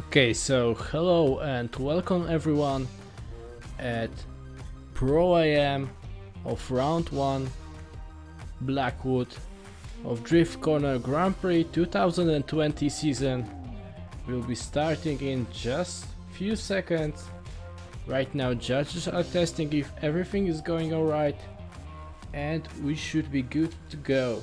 Okay, so hello and welcome everyone at ProAM of Round 1 Blackwood of Drift Corner Grand Prix 2020 season. We'll be starting in just few seconds. Right now judges are testing if everything is going alright and we should be good to go.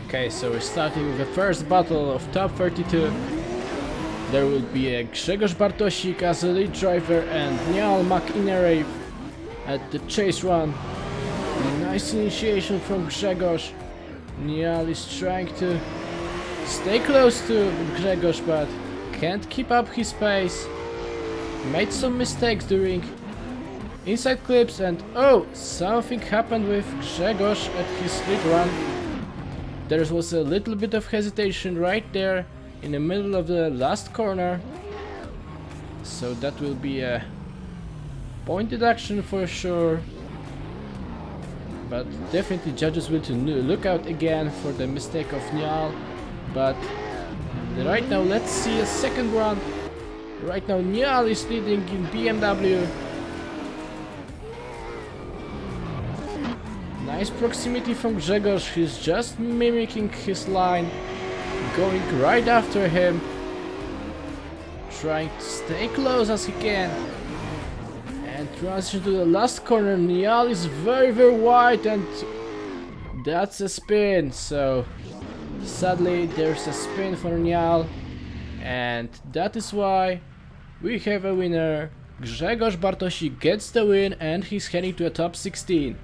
Okay, so we're starting with the first battle of top 32. There will be a Grzegorz Bartosik as a lead driver and Niall McInerney at the chase run. Nice initiation from Grzegorz. Niall is trying to stay close to Grzegorz but can't keep up his pace. Made some mistakes during inside clips and oh, something happened with Grzegorz at his lead run. There was a little bit of hesitation right there in the middle of the last corner, so that will be a point deduction for sure, but definitely judges will to look out again for the mistake of Niall. But right now let's see a second run. Right now Niall is leading in BMW. Nice proximity from Grzegorz, he's just mimicking his line, going right after him, trying to stay close as he can. And transition to the last corner, Niall is very wide and that's a spin, so sadly there's a spin for Niall and that is why we have a winner. Grzegorz Bartosik gets the win and he's heading to a top 16.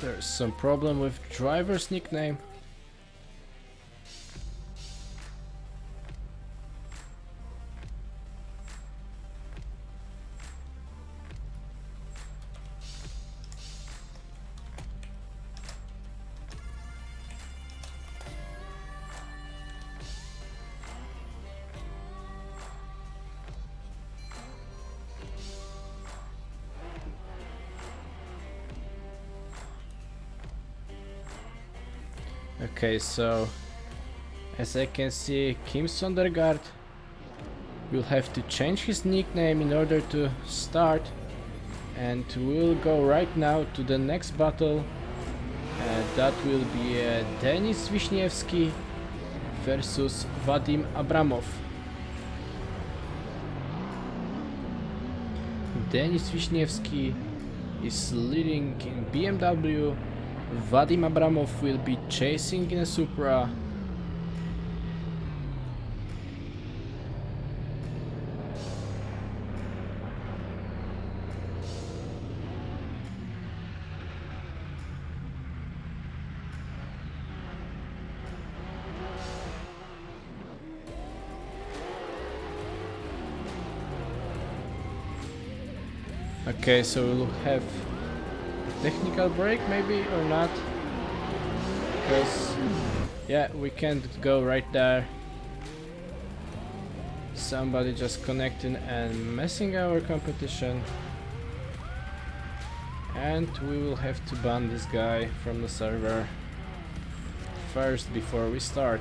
There's some problem with driver's nickname. Okay, so as I can see, Kim Sondergaard will have to change his nickname in order to start, and we'll go right now to the next battle. That will be Denis Wiśniewski versus Vadim Abramov. Denis Wiśniewski is leading in BMW. Vadim Abramov will be chasing in a Supra. Okay, so we'll have technical break maybe or not, because yeah, we can't go right there. Somebody just connecting and messing our competition. And we will have to ban this guy from the server first before we start.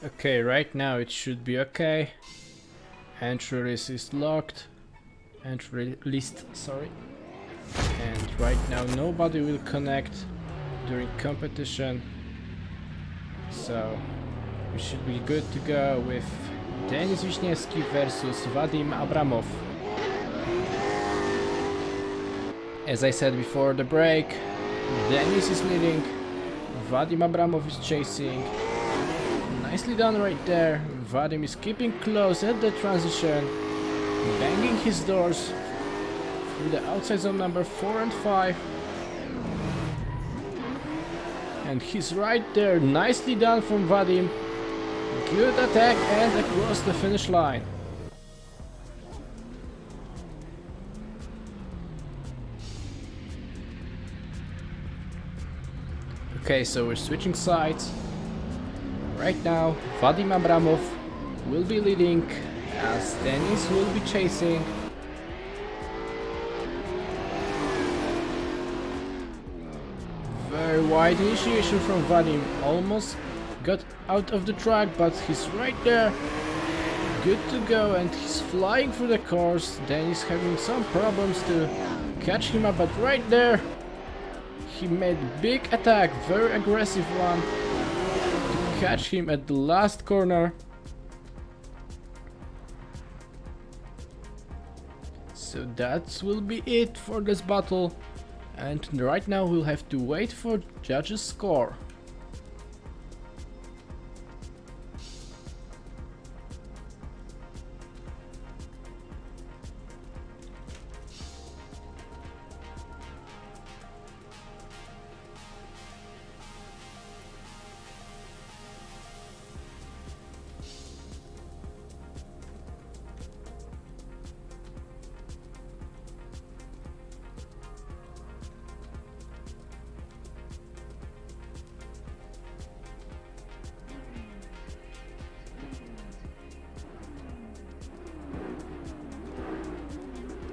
Okay, right now it should be okay. Entry list is locked. Entry list, sorry. And right now nobody will connect during competition. So we should be good to go with Denis Wiśniewski versus Vadim Abramov. As I said before the break, Denis is leading, Vadim Abramov is chasing. Nicely done right there. Vadim is keeping close at the transition, banging his doors through the outside zone number 4 and 5. And he's right there. Nicely done from Vadim. Good attack and across the finish line. Okay, so we're switching sides. Right now, Vadim Abramov will be leading as Denis will be chasing. Very wide initiation from Vadim. Almost got out of the track, but he's right there. Good to go, and he's flying through the course. Denis having some problems to catch him up, but right there he made big attack, very aggressive one. Catch him at the last corner. So that will be it for this battle, and right now we'll have to wait for judges' score.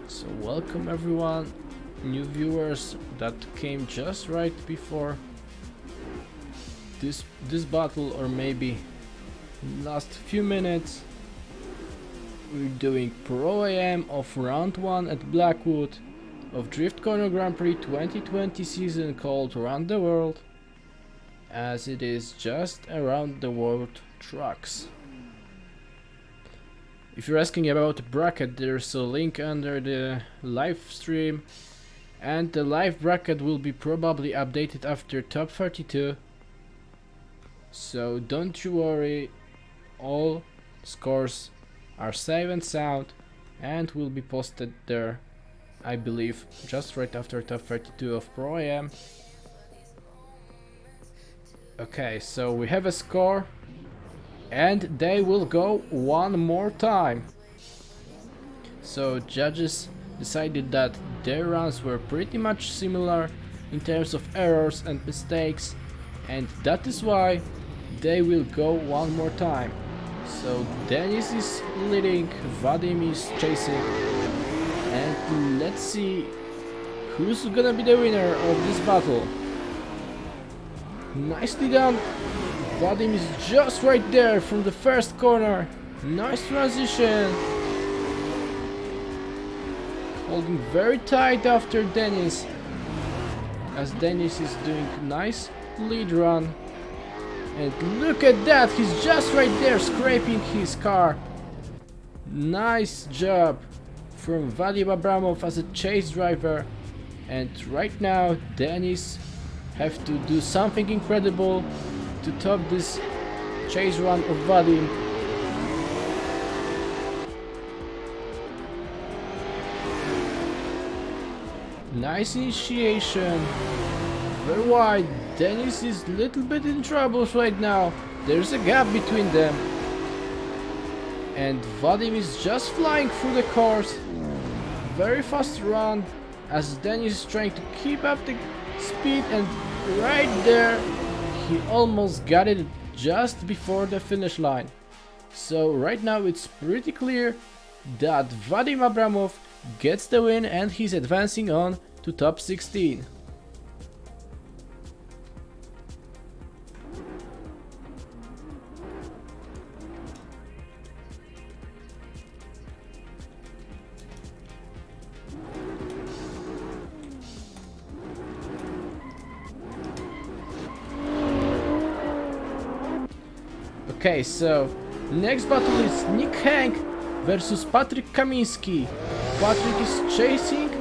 So welcome everyone, new viewers that came just right before this battle, or maybe last few minutes. We're doing ProAM of round 1 at Blackwood of Drift Corner Grand Prix 2020 season called Around the World. as it is just around the world trucks. If you're asking about the bracket, there's a link under the live stream, and the live bracket will be probably updated after top 32. So don't you worry, all scores are safe and sound and will be posted there, I believe, just right after top 32 of ProAM. Okay, so we have a score, and they will go one more time. So judges decided that their runs were pretty much similar in terms of errors and mistakes, and that is why they will go one more time. So Denis is leading, Vadim is chasing, and let's see who's gonna be the winner of this battle. Nicely done. Vadim is just right there from the first corner. Nice transition. Holding very tight after Denis, as Denis is doing nice lead run. And look at that, he's just right there scraping his car. Nice job from Vadim Abramov as a chase driver. And right now Denis have to do something incredible to top this chase run of Vadim. Nice initiation, very wide. Denis is a little bit in trouble right now. There's a gap between them, and Vadim is just flying through the course. Very fast run as Denis is trying to keep up the speed, and right there he almost got it just before the finish line. So right now it's pretty clear that Vadim Abramov gets the win, and he's advancing on to top 16. Okay, so next battle is Nick Hank versus Patrick Kamiński. Patrick is chasing,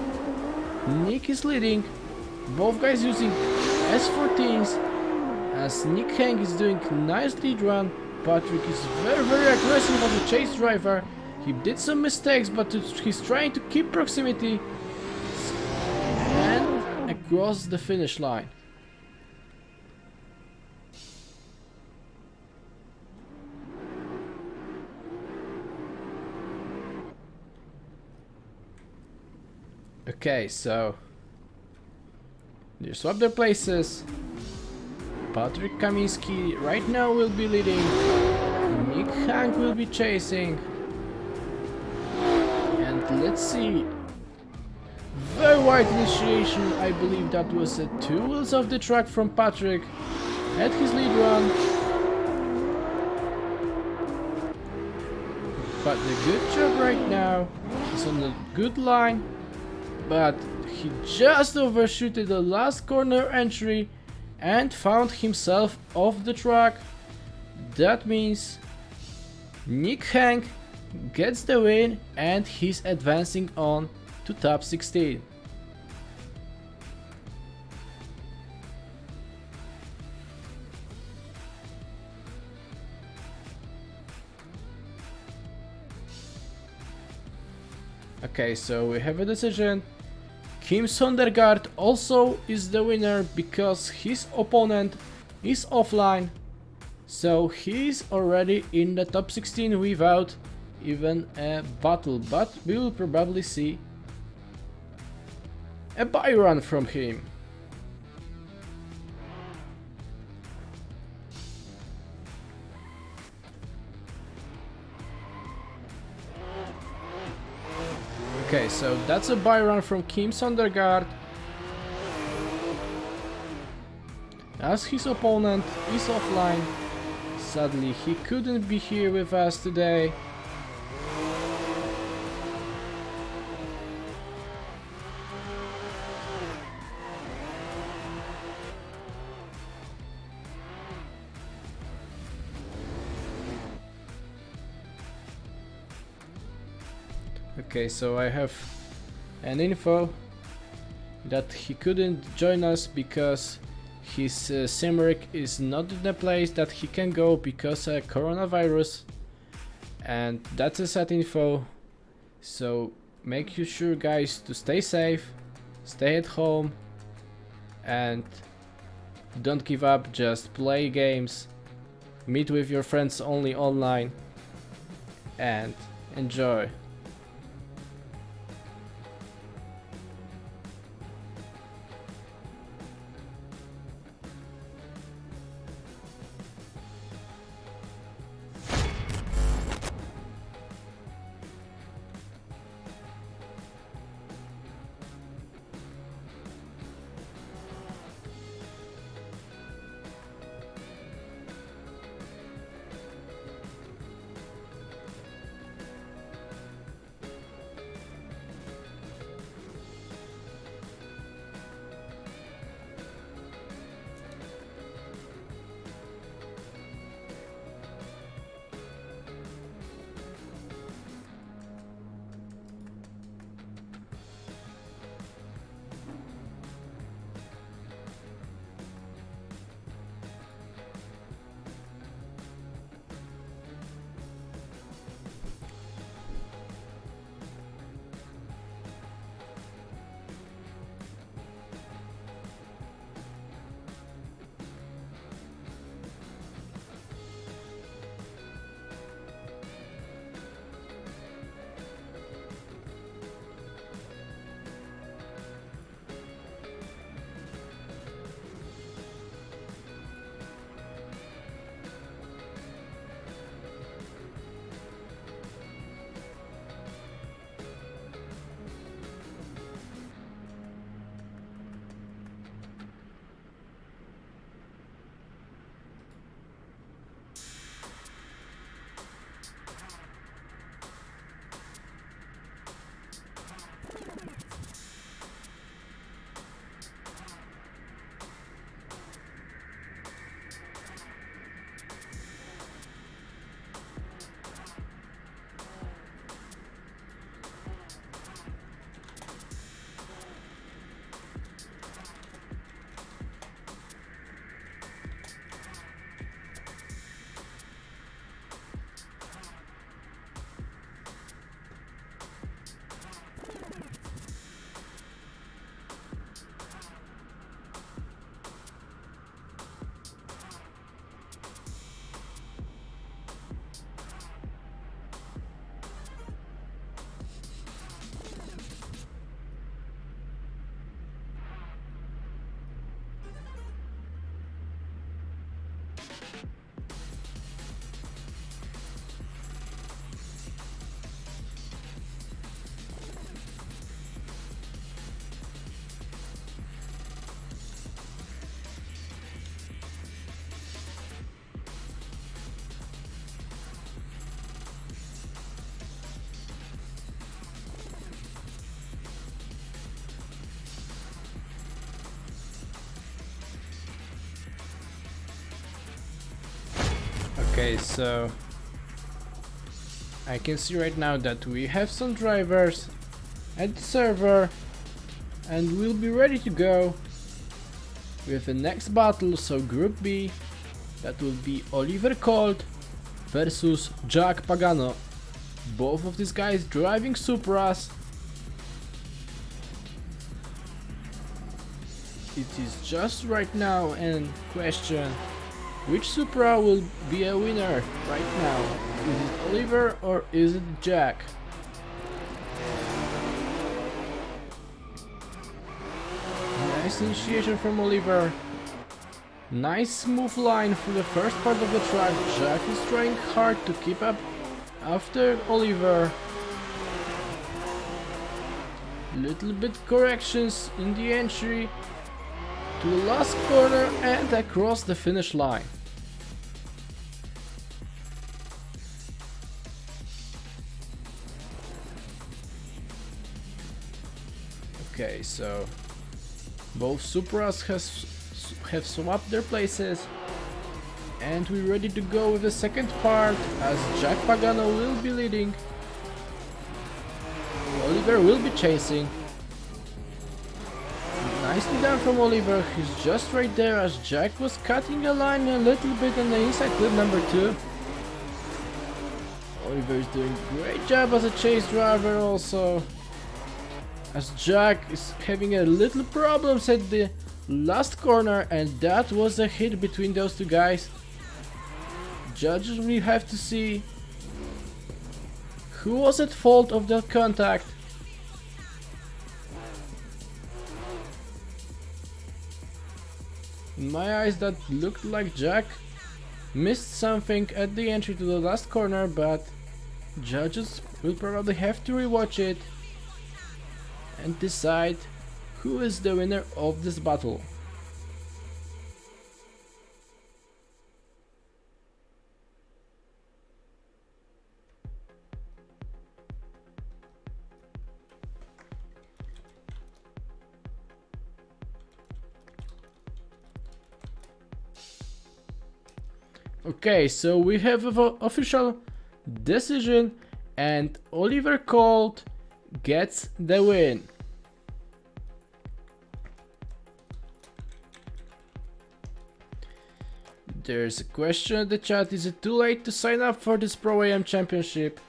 Nick is leading, both guys using S14s, as Nick Hank is doing nice lead run. Patrick is very aggressive as a chase driver. He did some mistakes, but he's trying to keep proximity and across the finish line. Okay, so they swap their places. Patrick Kamiński right now will be leading. Nick Hank will be chasing. And let's see. Very wide initiation. I believe that was a 2 wheels off the track from Patrick at his lead run. But the good job right now is on a good line. But he just overshooted the last corner entry and found himself off the track. That means Nick Hank gets the win, and he's advancing on to top 16. Okay, so we have a decision. Kim Sondergaard also is the winner because his opponent is offline, so he's already in the top 16 without even a battle, but we will probably see a buy run from him. Okay, so that's a buy run from Kim Sondergaard, as his opponent is offline. Sadly, he couldn't be here with us today. Okay, so I have an info that he couldn't join us because his Simric is not in the place that he can go because of coronavirus, and that's a sad info. So make you sure, guys, to stay safe, stay at home, and don't give up. Just play games, meet with your friends only online, and enjoy. Okay, so I can see right now that we have some drivers at the server and we'll be ready to go with the next battle. So Group B, that will be Oliver Colt versus Jack Pagano. Both of these guys driving Supras. It is just right now in question which Supra will be a winner right now. Is it Oliver or is it Jack? Nice initiation from Oliver. Nice smooth line for the first part of the track. Jack is trying hard to keep up after Oliver. Little bit corrections in the entry to the last corner and across the finish line. Okay, so both Supras have swapped their places and we're ready to go with the second part as Jack Pagano will be leading. Oliver will be chasing. Nicely done from Oliver, he's just right there as Jack was cutting a line a little bit on the inside clip number 2. Oliver is doing a great job as a chase driver also, as Jack is having a little problems at the last corner, and that was a hit between those two guys. Judges will have to see who was at fault of that contact. In my eyes, that looked like Jack missed something at the entry to the last corner, but judges will probably have to rewatch it and decide who is the winner of this battle. Okay, so we have an official decision and Oliver Colt gets the win. There's a question in the chat, is it too late to sign up for this ProAM championship?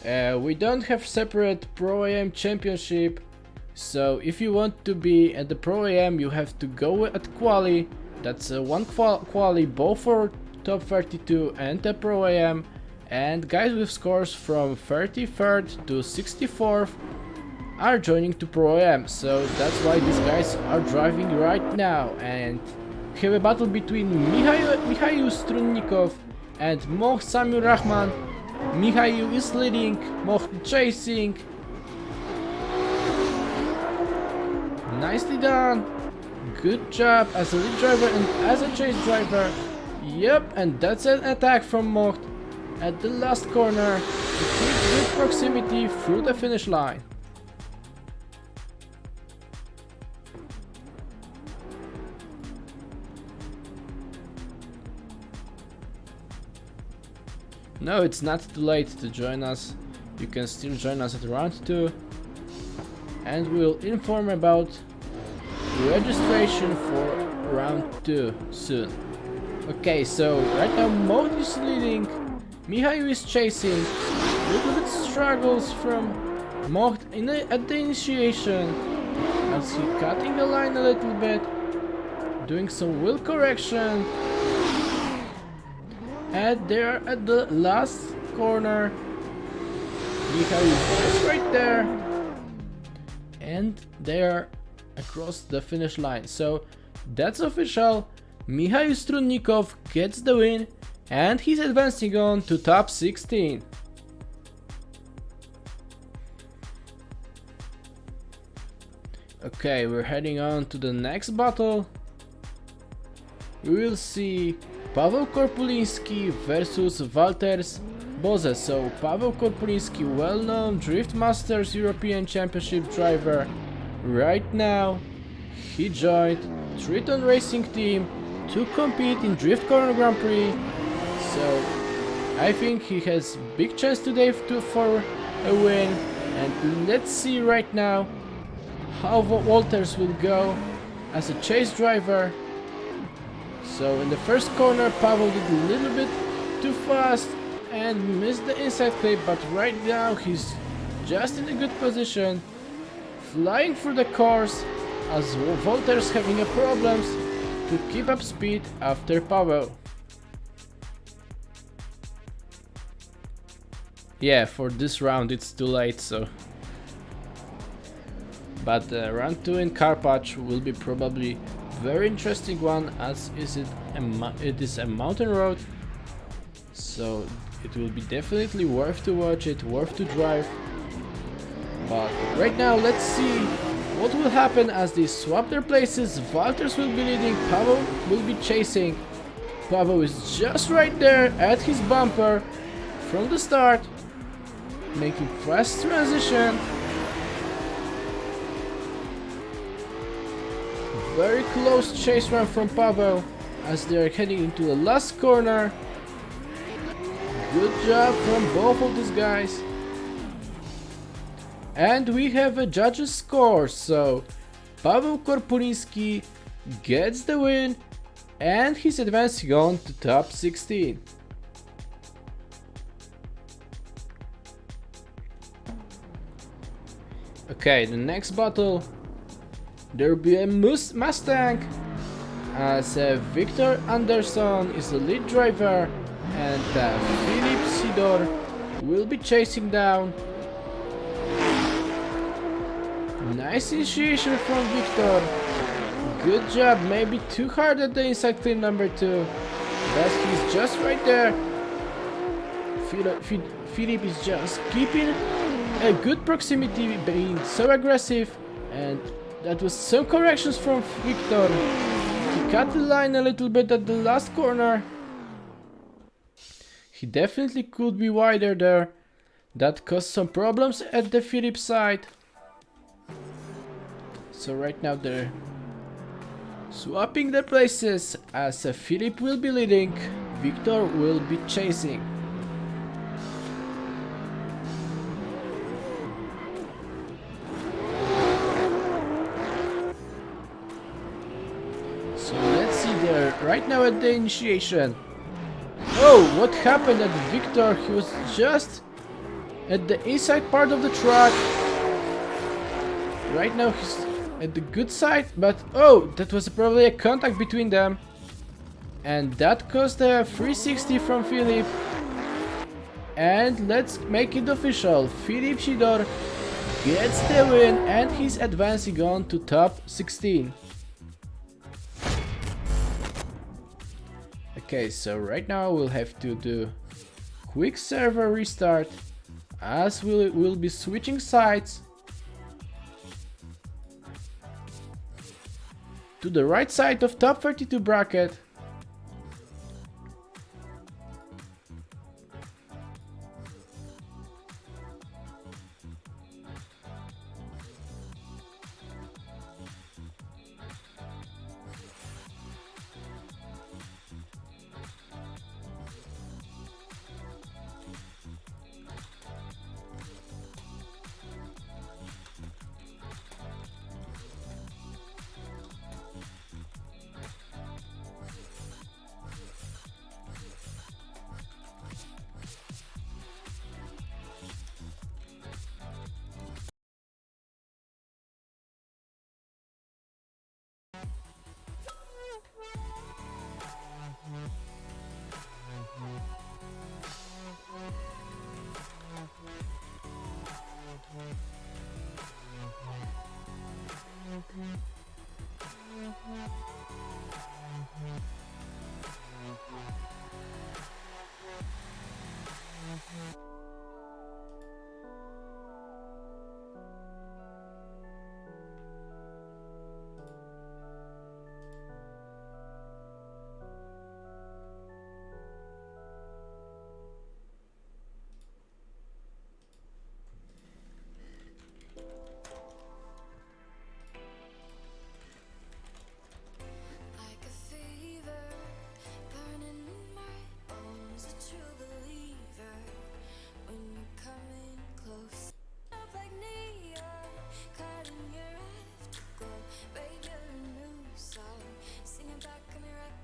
We don't have separate ProAM championship, so if you want to be at the ProAM you have to go at quali. That's one quali both for top 32 and the ProAM, and guys with scores from 33rd to 64th are joining to ProAM, so that's why these guys are driving right now. And we have a battle between Mikhail Strunnikov and Moh Samir Rahman. Mikhail is leading, Moh chasing. Nicely done. Good job as a lead driver and as a chase driver. Yep, and that's an attack from Mocht at the last corner to keep good proximity through the finish line. No, it's not too late to join us. You can still join us at round 2, and we'll inform about registration for round 2 soon. Okay, so right now Moht is leading, Mikhail is chasing, little bit struggles from Moht at the initiation, as he cutting the line a little bit, doing some wheel correction, and they're at the last corner. Mikhail is just right there, and they are across the finish line. So that's official. Mikhail Strunnikov gets the win and he's advancing on to top 16. Okay, we're heading on to the next battle. We will see Paweł Korpuliński versus Walters Boze. So Paweł Korpuliński, well-known Drift Masters European Championship driver. Right now, he joined Triton Racing Team to compete in Drift Corner Grand Prix, so I think he has big chance today for a win. And let's see right now how Walters will go as a chase driver. So in the first corner, Paweł did a little bit too fast and missed the inside clip, but right now he's just in a good position, flying through the course as Walters having a problems to keep up speed after Paweł. Yeah, for this round it's too late, so. But round 2 in Karpacz will be probably very interesting one, as it is a mountain road, so it will be definitely worth to watch it, worth to drive. But right now let's see what will happen as they swap their places. Walters will be leading, Paweł will be chasing. Paweł is just right there at his bumper from the start, making fast transition. Very close chase run from Paweł as they are heading into the last corner. Good job from both of these guys. And we have a judges score, so Paweł Korpuliński gets the win and he's advancing on to top 16. Okay, the next battle, there will be a Mustang as Victor Anderson is the lead driver and Philip Sidor will be chasing down. Nice initiation from Victor. Good job, maybe too hard at the inside clean number 2, but he's just right there. Philip is just keeping a good proximity, being so aggressive, and that was some corrections from Victor. He cut the line a little bit at the last corner. He definitely could be wider there. That caused some problems at the Philip side. So right now they're swapping the places as Philip will be leading, Victor will be chasing. So let's see there, right now at the initiation. Oh, what happened at Victor? He was just at the inside part of the track. Right now he's at the good side, but oh, that was probably a contact between them. And that caused a 360 from Philip. And let's make it official. Philip Sidor gets the win and he's advancing on to top 16. Okay, so right now we'll have to do quick server restart as we'll be switching sides to the right side of top 32 bracket.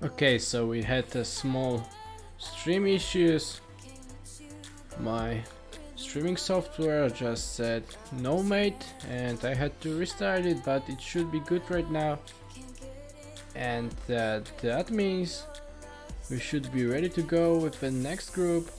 Okay, so we had a small stream issues. My streaming software just said no mate and I had to restart it, but it should be good right now. And that means we should be ready to go with the next group.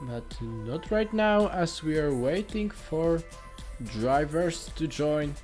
But not right now, as we are waiting for drivers to join.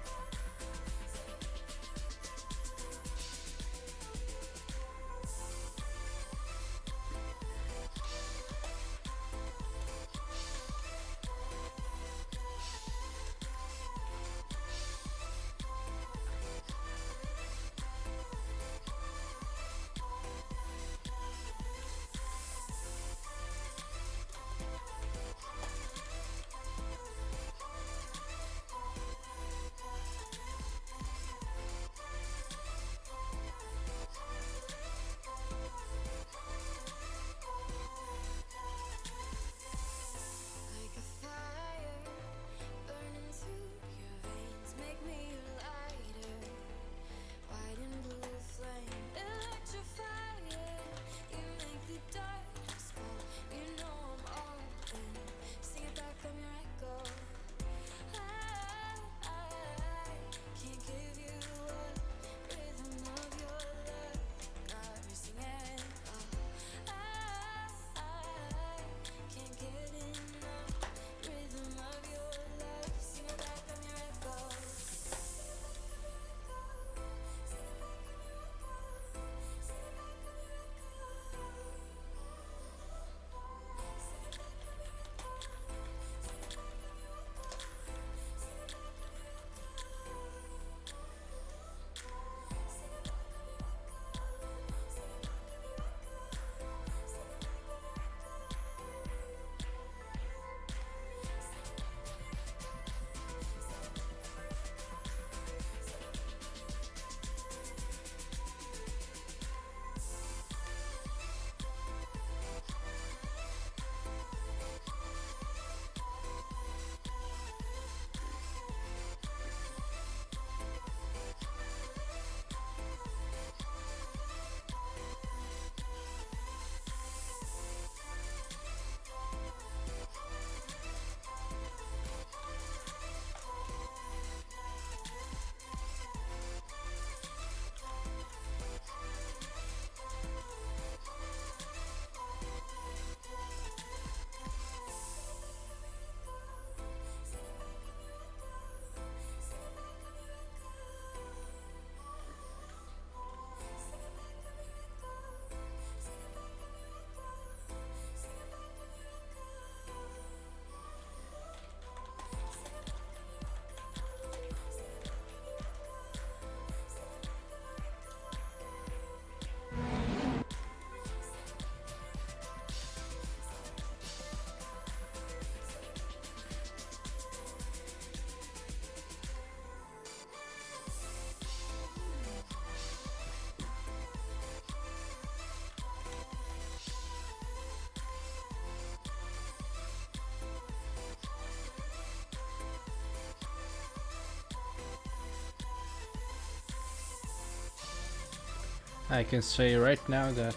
I can say right now that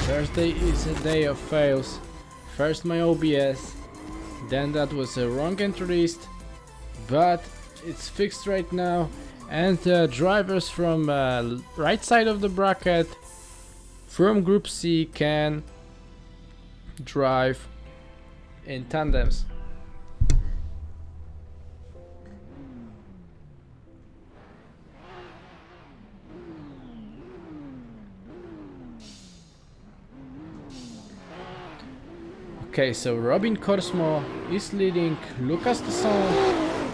Thursday is a day of fails. First my OBS, then that was a wrong entry list, but it's fixed right now, and drivers from right side of the bracket from Group C can drive in tandems. Okay, so Robin Korsmo is leading, Lucas Tesson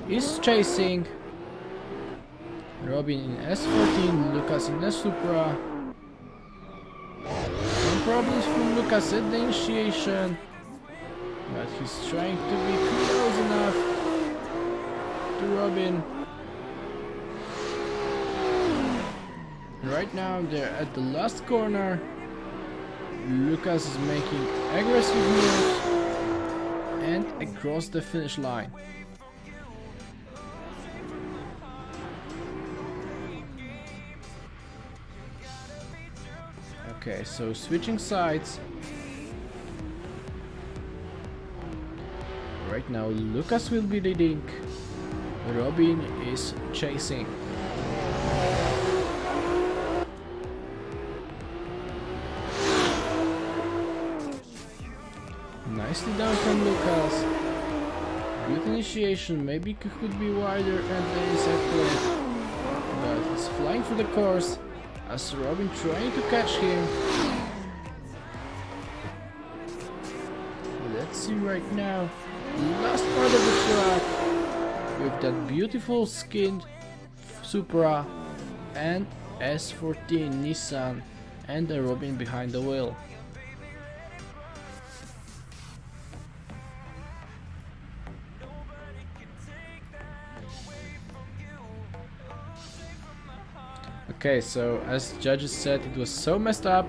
is chasing, Robin in S14, Lucas in S-Supra. Some problems from Lucas at the initiation, but he's trying to be close enough to Robin. Right now they're at the last corner. Lucas is making aggressive moves and across the finish line. Okay, so switching sides. Right now Lucas will be leading, Robin is chasing. Nicely done from Lucas. Good initiation, maybe could be wider at the inside plate, but he's flying for the course as Robin trying to catch him. Let's see right now, last part of the track with that beautiful skinned Supra and S14 Nissan and the Robin behind the wheel. Okay, so as judges said, it was so messed up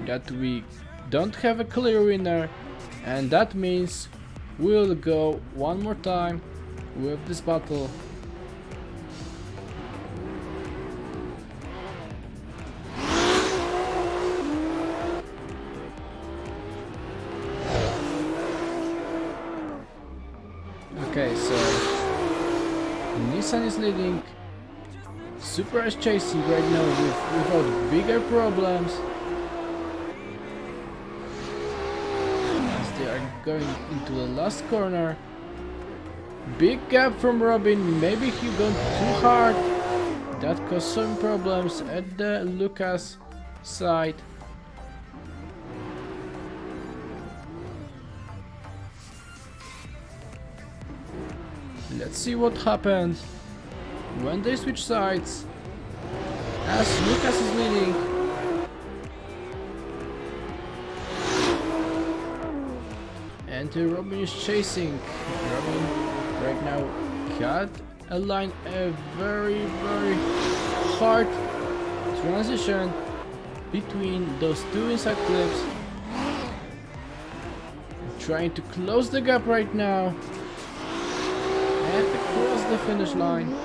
that we don't have a clear winner, and that means we'll go one more time with this battle. Okay, so Nissan is leading. Supra is chasing right now without bigger problems, as they are going into the last corner. Big gap from Robin, maybe he gone too hard, that caused some problems at the Lucas side. Let's see what happens when they switch sides, as Lucas is leading. And Robin is chasing. Robin right now got a line, a very hard transition between those two inside clips. Trying to close the gap right now and across the finish line.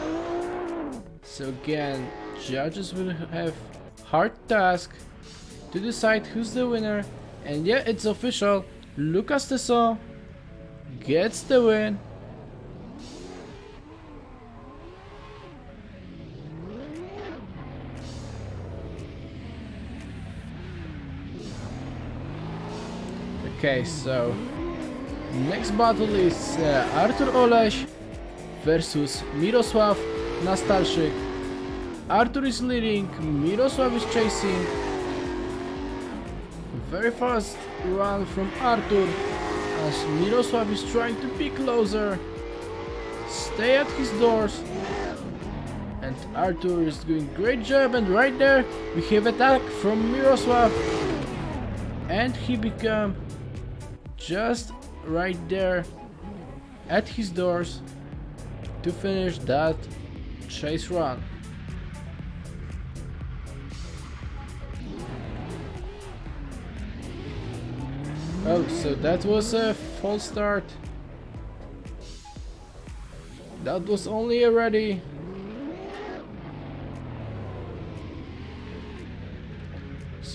So again, judges will have hard task to decide who's the winner, and yeah, it's official. Lucas Tesson gets the win. Okay, so next battle is Artur Oleś versus Mirosław Nastalszyk. Artur is leading, Mirosław is chasing. Very fast run from Artur as Mirosław is trying to be closer, stay at his doors, and Artur is doing great job. And right there we have attack from Mirosław, and he become just right there at his doors to finish that chase run. Oh, so that was a false start. That was only a ready.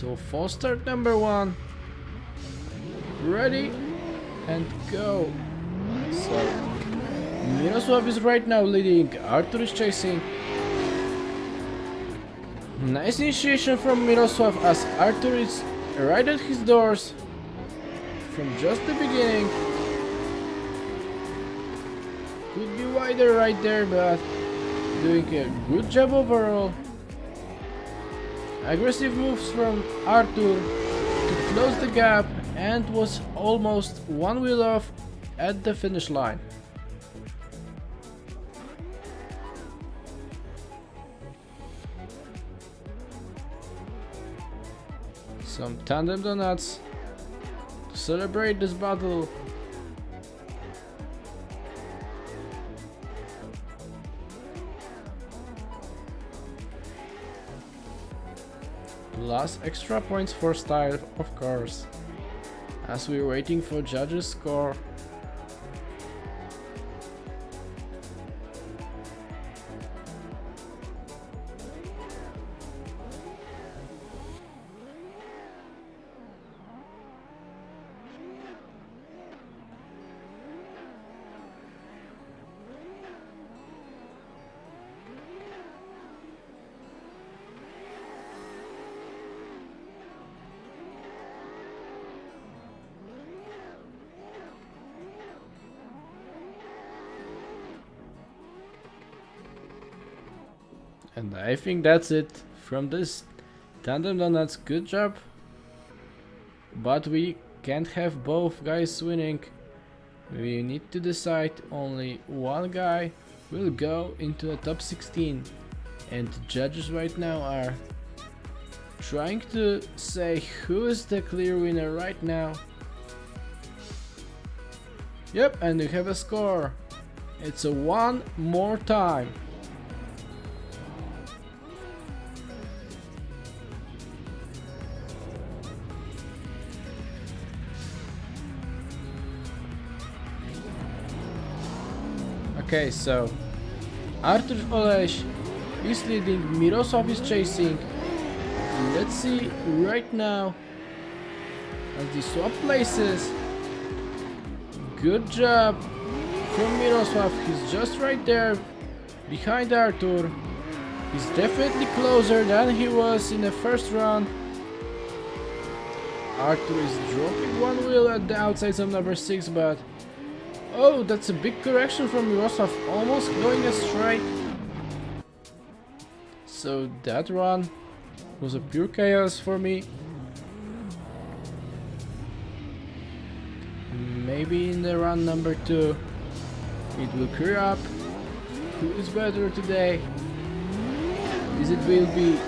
So false start number 1. Ready and go. So Miroslav is right now leading, Artur is chasing. Nice initiation from Miroslav as Artur is right at his doors from just the beginning. Could be wider right there, but doing a good job overall. Aggressive moves from Artur to close the gap and was almost one wheel off at the finish line. Some tandem donuts to celebrate this battle. Plus extra points for style, of course, as we're waiting for judges' score. And I think that's it from this tandem donuts. Good job, but we can't have both guys winning. We need to decide only one guy will go into the top 16, and the judges right now are trying to say who is the clear winner right now. Yep, and we have a score. It's a one more time. Okay, so Artur Oleś is leading, Miroslav is chasing. Let's see right now as they swap places. Good job from Miroslav, he's just right there behind Artur. He's definitely closer than he was in the first run. Artur is dropping one wheel at the outside of number 6, but oh, that's a big correction from Miroslav, almost going astray. So that run was a pure chaos for me. Maybe in the run number 2 it will clear up. Who is better today? Is it will be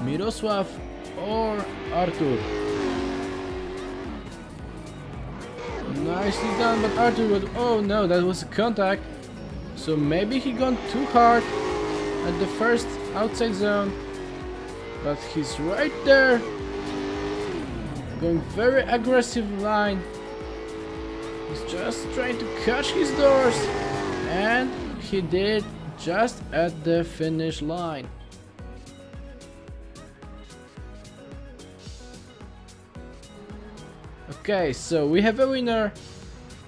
Miroslav or Artur? Nicely done, but Artur would... oh no, that was a contact. So maybe he gone too hard at the first outside zone. But he's right there. Going very aggressive line. He's just trying to catch his doors. And he did just at the finish line. Okay, so we have a winner.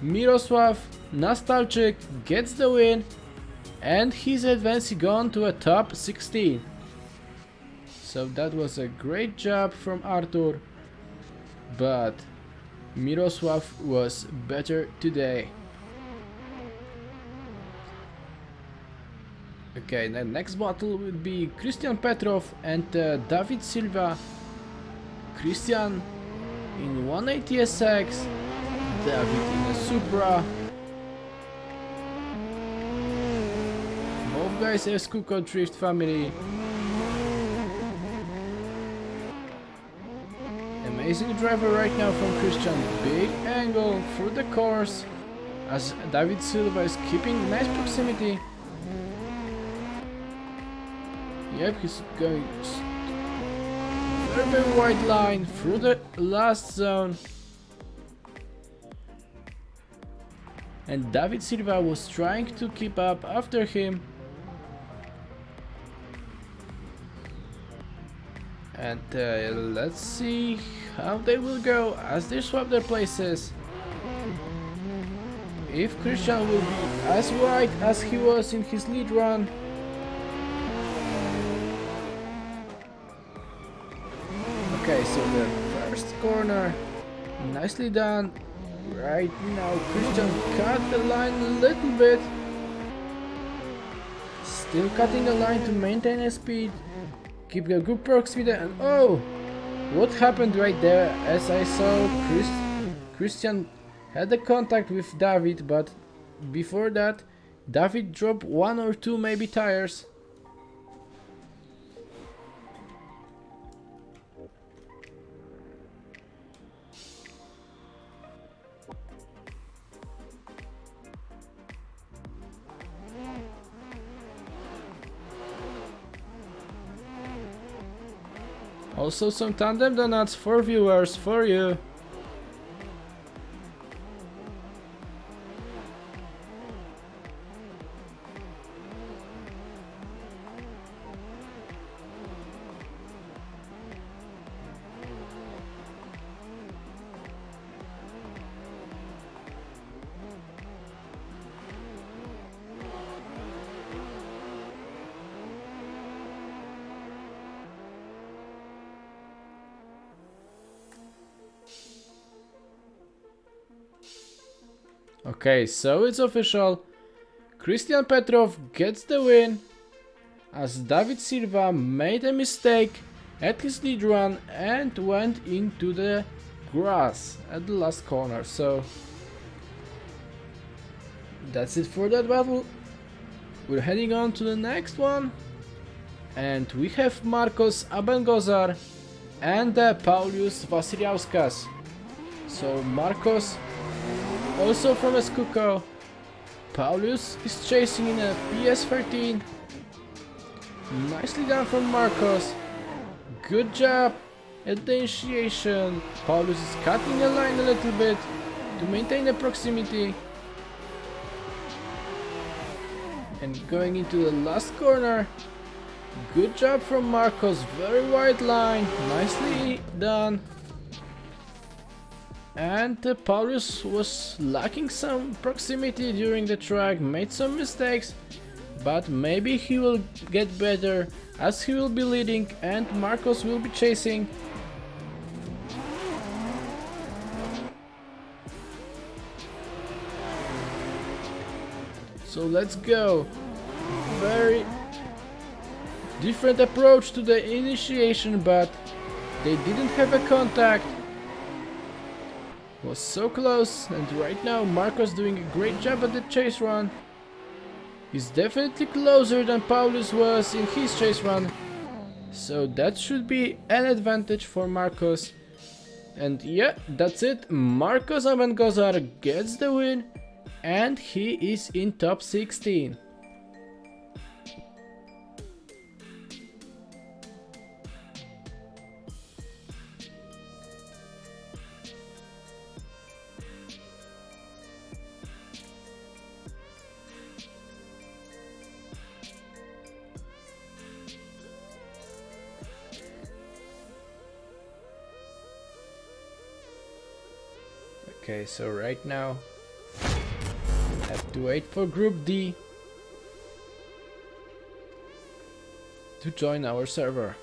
Miroslav Nostalgic gets the win, and he's advancing on to a top 16. So that was a great job from Artur, but Miroslav was better today. Okay, the next battle will be Christian Petrov and David Silva. Christian in 180SX, David in a Supra. Both guys are Skuko Drift family. Amazing driver right now from Christian. Big angle through the course as David Silva is keeping nice proximity. Yep, he's going very wide line through the last zone. And David Silva was trying to keep up after him. And let's see how they will go as they swap their places. If Christian will be as wide as he was in his lead run. Okay, so the first corner, nicely done. Right now Christian cut the line a little bit. Still cutting the line to maintain a speed. Keep a good proximity and oh! What happened right there as I saw Christian had the contact with David, but before that David dropped one or two maybe tires. Also some tandem donuts for viewers for you. Okay, so it's official. Christian Petrov gets the win as David Silva made a mistake at his lead run and went into the grass at the last corner. So that's it for that battle. We're heading on to the next one and we have Marcos Abengozar and Paulius Vasiliauskas. So Marcos also from Escuco. Paulius is chasing in a PS13. Nicely done from Marcos. Good job at the initiation. Paulius is cutting the line a little bit to maintain the proximity. And going into the last corner. Good job from Marcos. Very wide line. Nicely done. And Paulius was lacking some proximity during the track, made some mistakes, but maybe he will get better as he will be leading and Marcos will be chasing. So let's go. Very different approach to the initiation, but they didn't have a contact. Was so close, and right now Marcos doing a great job at the chase run. He's definitely closer than Paulius was in his chase run, so that should be an advantage for Marcos. And yeah, that's it. Marcos Abengozar gets the win and he is in top 16. Okay, so right now have to wait for Group D to join our server.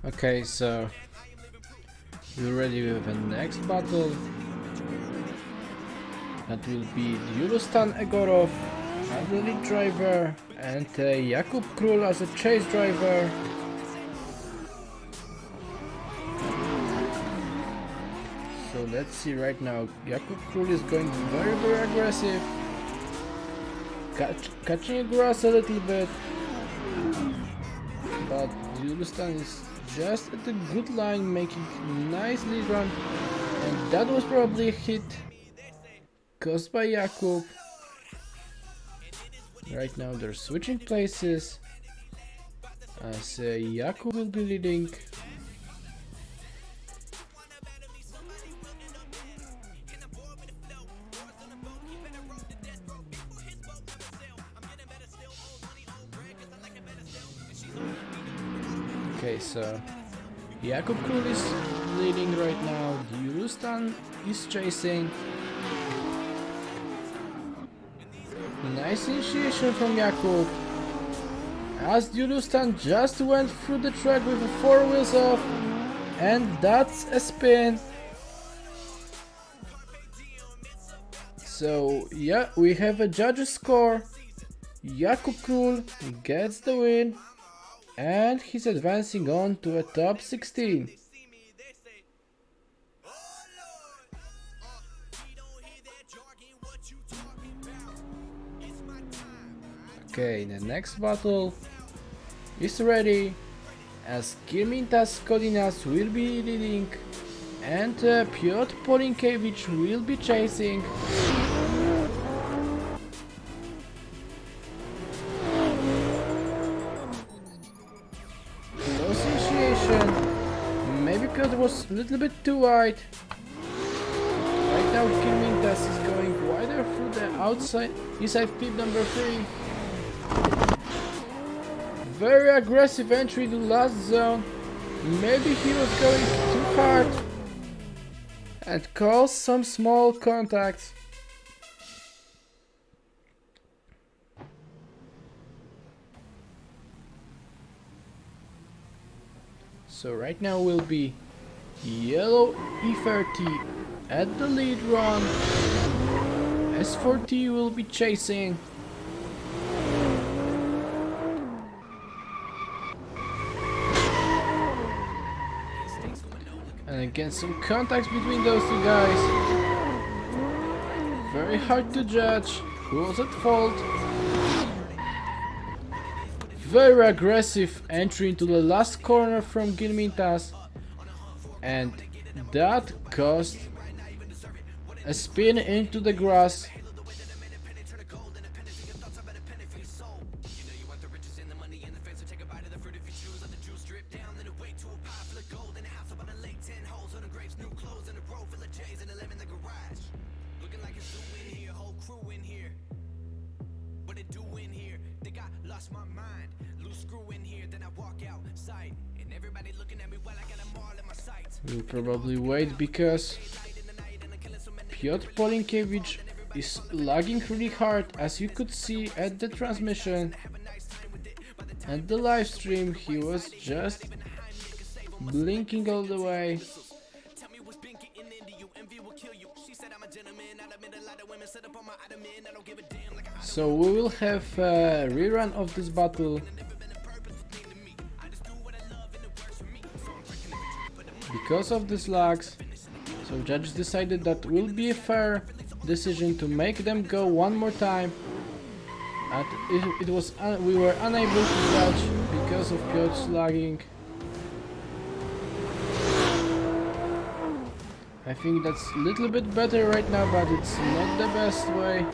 Okay, so we're ready with the next battle. That will be Yulustan Egorov as the lead driver and Jakub Król as a chase driver. So let's see right now. Jakub Król is going very aggressive, catching grass a little bit, but Yulustan is just at a good line, making nice lead run, and that was probably a hit caused by Jakub. Right now they're switching places as Jakub will be leading. Okay, so Jakub Król is leading right now, Yulustan is chasing. Nice initiation from Jakub, as Yulustan just went through the track with the 4 wheels off, and that's a spin. So yeah, we have a judge's score. Jakub Król gets the win, and he's advancing on to a top 16. Okay, the next battle is ready, as Kirmintas Kodinas will be leading and Piotr Polinkevich will be chasing. Close initiation, maybe Piotr was a little bit too wide. Right now Kirmintas is going wider through the outside, inside pit number 3. Very aggressive entry to last zone. Maybe he was going too hard and caused some small contacts. So right now will be yellow E30 at the lead run. S40 will be chasing. And again, some contacts between those two guys. Very hard to judge who was at fault. Very aggressive entry into the last corner from Girmintas, and that caused a spin into the grass. We'll probably wait because Piotr Polinkevich is lagging really hard, as you could see at the transmission. At the live stream he was just blinking all the way. So we will have a rerun of this battle because of these lags. So judges decided that will be a fair decision to make them go one more time. And we were unable to judge because of Piotr's lagging. I think that's a little bit better right now, but it's not the best way.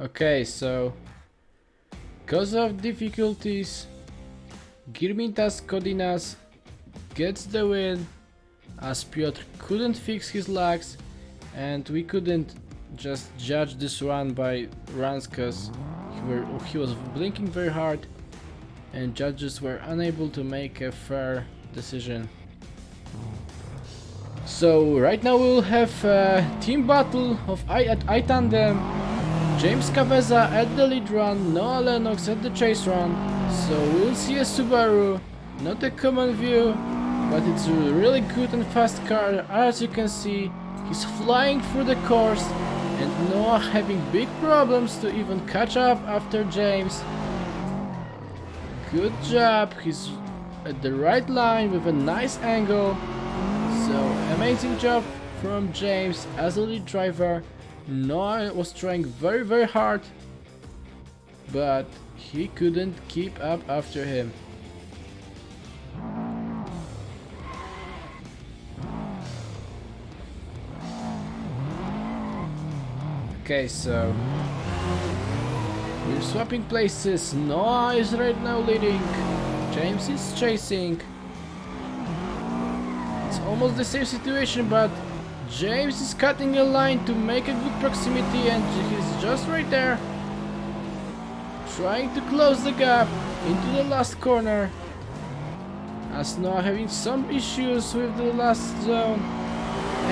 Okay, so because of difficulties, Girmintas Kodinas gets the win, as Piotr couldn't fix his lags, and we couldn't just judge this run by runs cause he was blinking very hard and judges were unable to make a fair decision. So right now we'll have a team battle of I Tandem. James Caveza at the lead run, Noah Lennox at the chase run. So we'll see a Subaru, not a common view, but it's a really good and fast car. As you can see, he's flying through the course, and Noah having big problems to even catch up after James. Good job, he's at the right line with a nice angle. So amazing job from James as a lead driver. Noah was trying very hard, but he couldn't keep up after him. Okay, so we're swapping places. Noah is right now leading, James is chasing. It's almost the same situation, but James is cutting a line to make a good proximity, and he's just right there, trying to close the gap into the last corner, as Noah having some issues with the last zone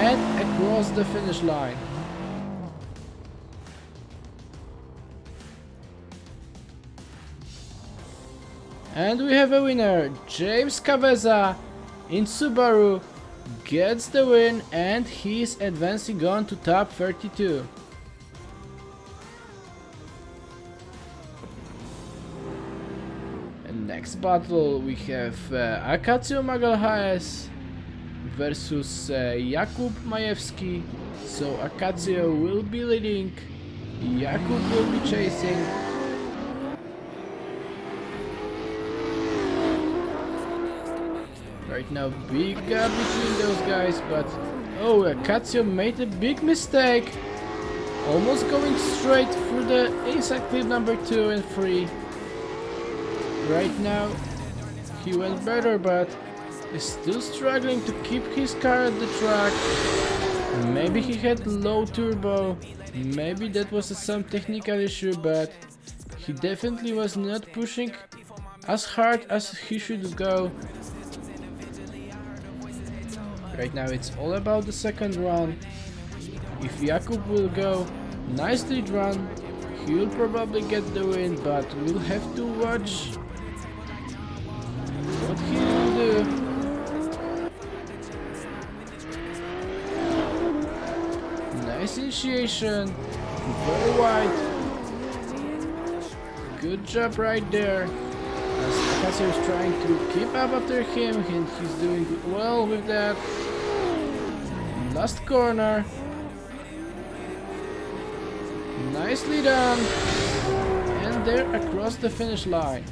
and across the finish line. And we have a winner, James Caveza in Subaru gets the win, and he's advancing on to top 32. And next battle we have Akacjo Magalhaes versus Jakub Majewski. So Akacjo will be leading, Jakub will be chasing. Right now, big gap between those guys, but oh, Akacjo made a big mistake, almost going straight through the inside clip number 2 and 3. Right now, he went better, but is still struggling to keep his car at the track. Maybe he had low turbo, maybe that was some technical issue, but he definitely was not pushing as hard as he should go. Right now it's all about the second run. If Jakub will go nice lead run, he will probably get the win, but we'll have to watch what he will do. Nice initiation, very wide. Good job right there. As Akacjo is trying to keep up after him, and he's doing well with that. Last corner. Nicely done. And they're across the finish line.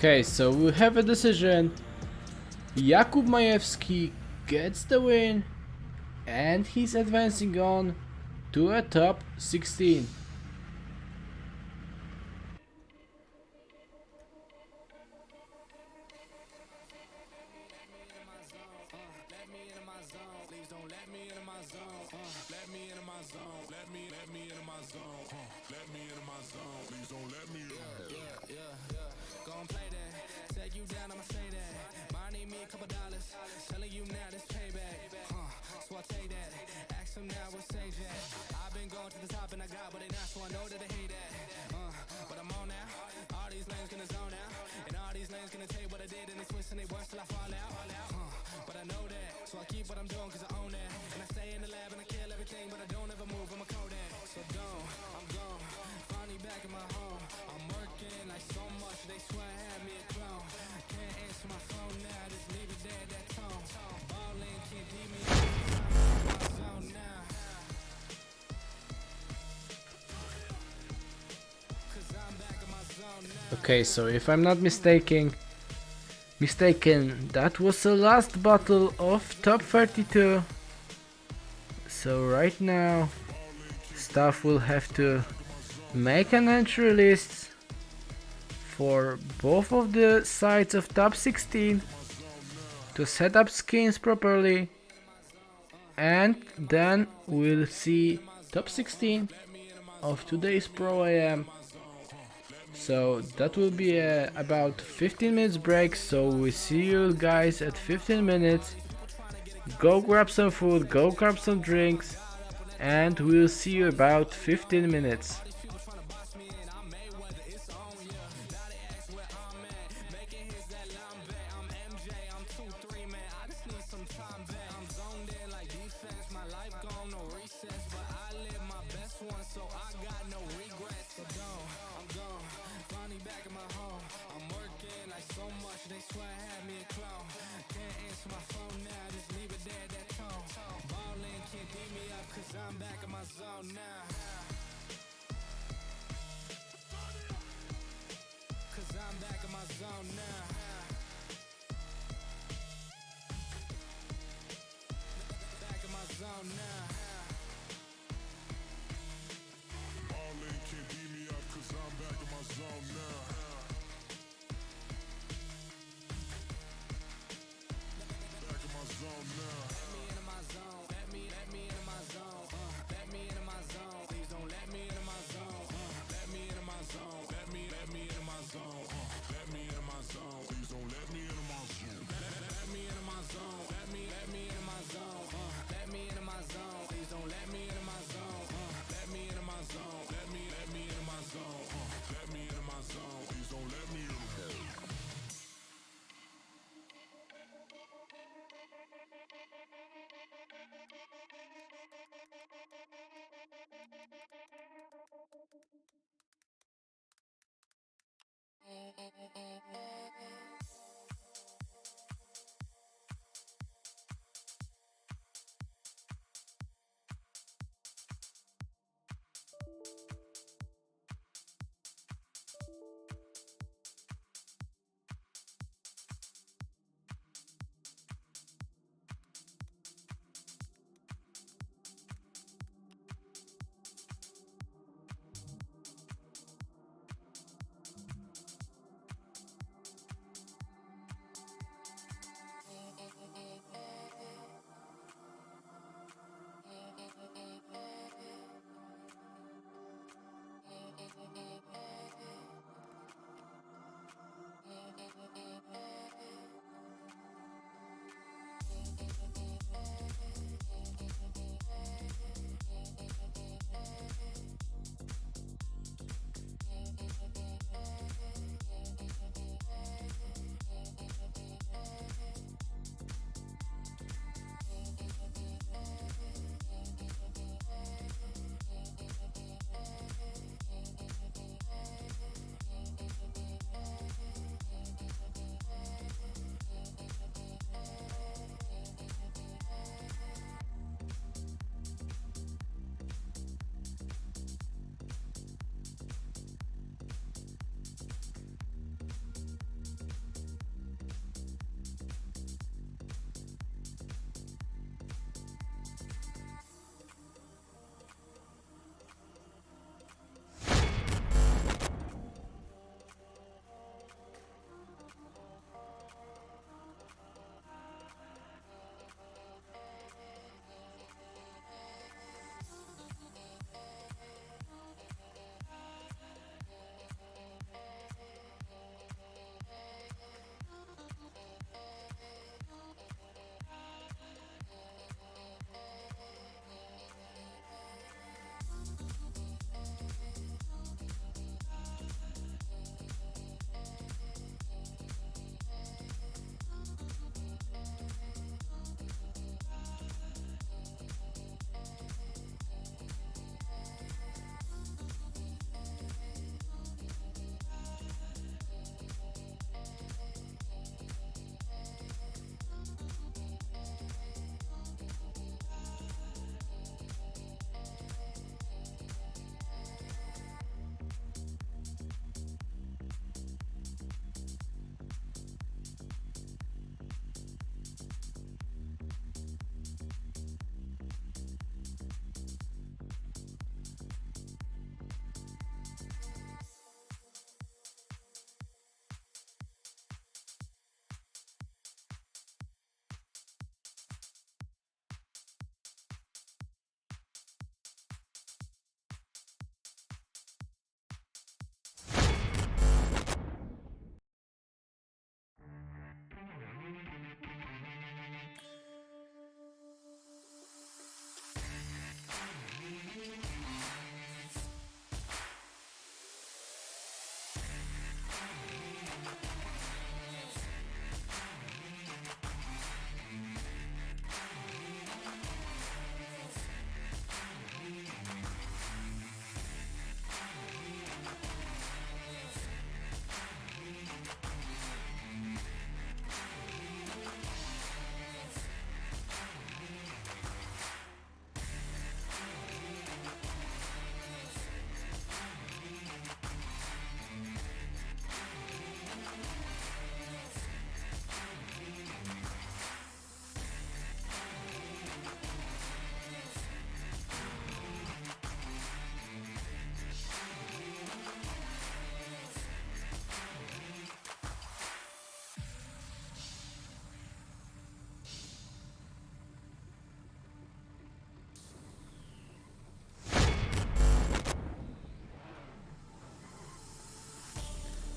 Okay, so we have a decision. Jakub Majewski gets the win and he's advancing on to a top 16. Okay, so if I'm not mistaken, that was the last battle of top 32. So right now, staff will have to make an entry list for both of the sides of top 16 to set up skins properly, and then we'll see top 16 of today's ProAM. So that will be about 15 minutes break, so we see you guys at 15 minutes. Go grab some food, go grab some drinks, and we'll see you about 15 minutes.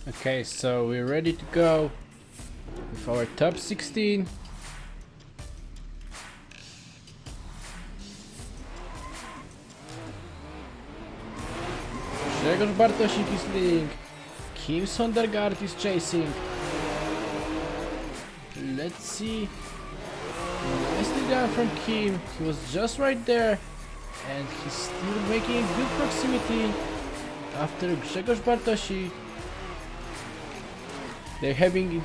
Okay, so we're ready to go with our top 16. Grzegorz Bartosik is leading. Kim Sondergaard is chasing. Let's see. Nicely done from Kim. He was just right there. And he's still making good proximity after Grzegorz Bartosik. They're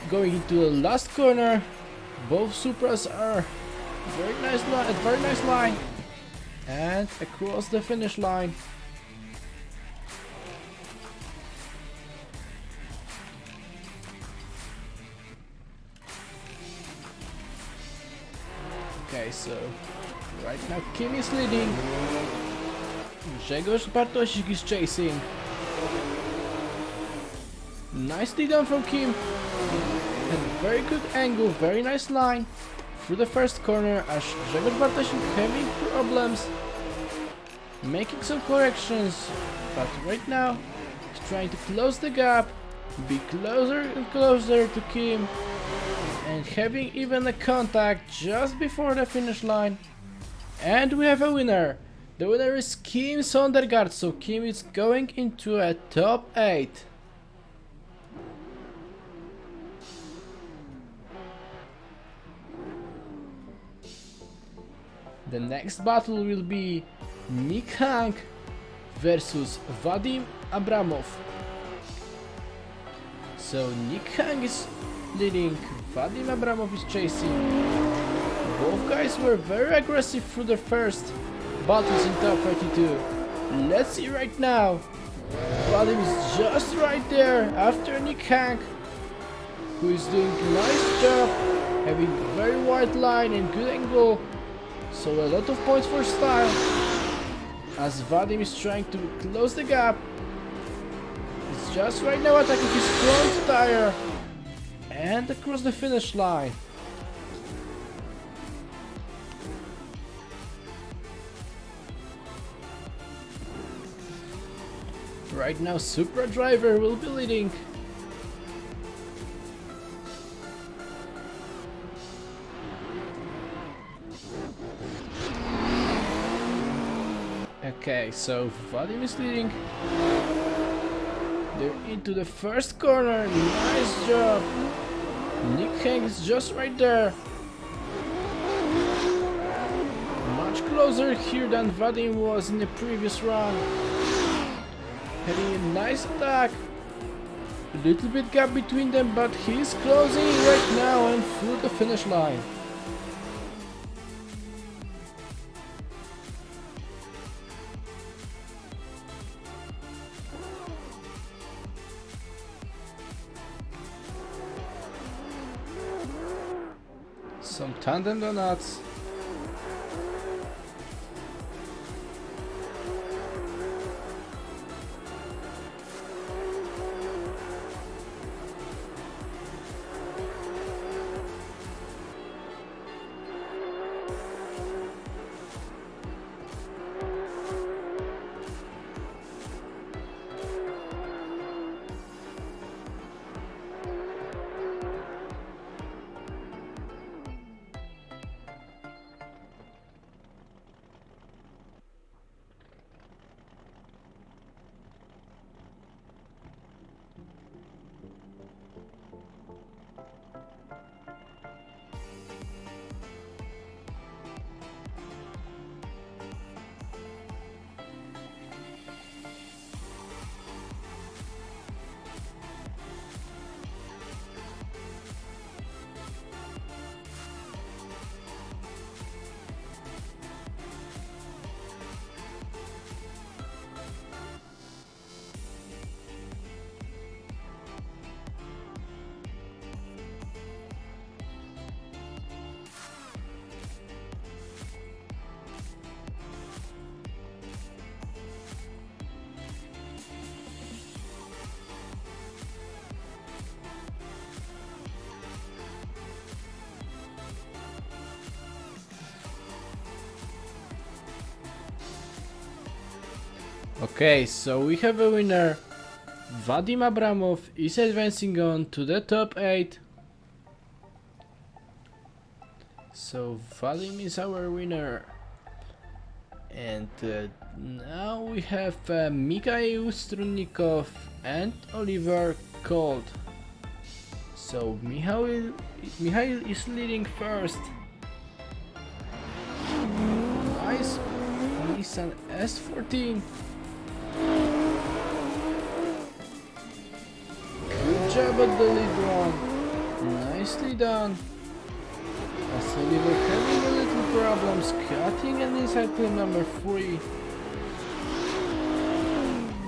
going into the last corner. Both Supras are very nice line. And across the finish line. Okay, so right now Kim is leading. Grzegorz Bartosik is chasing. Nicely done from Kim. And very good angle, very nice line through the first corner as Grzegorz Bartosik having problems making some corrections, but right now he's trying to close the gap, be closer and closer to Kim, and having even a contact just before the finish line. And we have a winner. The winner is Kim Sondergaard, so Kim is going into a top 8. The next battle will be Nick Hank versus Vadim Abramov. So Nick Hank is leading, Vadim Abramov is chasing. Both guys were very aggressive through the first battles in top 32. Let's see right now. Vadim is just right there after Nick Hank, who is doing a nice job, having a very wide line and good angle. So a lot of points for style, as Vadim is trying to close the gap. He's just right now attacking his front tire and across the finish line. Right now Supra driver will be leading. Okay, so Vadim is leading. They're into the first corner. Nice job. Nick Hank is just right there. Much closer here than Vadim was in the previous run. Having a nice attack. A little bit gap between them, but he's closing right now and through the finish line. Some tandem donuts. Okay, so we have a winner. Vadim Abramov is advancing on to the top 8. So Vadim is our winner. And now we have Mikhail Strunnikov and Oliver Colt. So Mikhail is leading first. Nice Nissan S14. Good job at the lead run. Nicely done. As Oliver having a little problems cutting an inside clip number 3.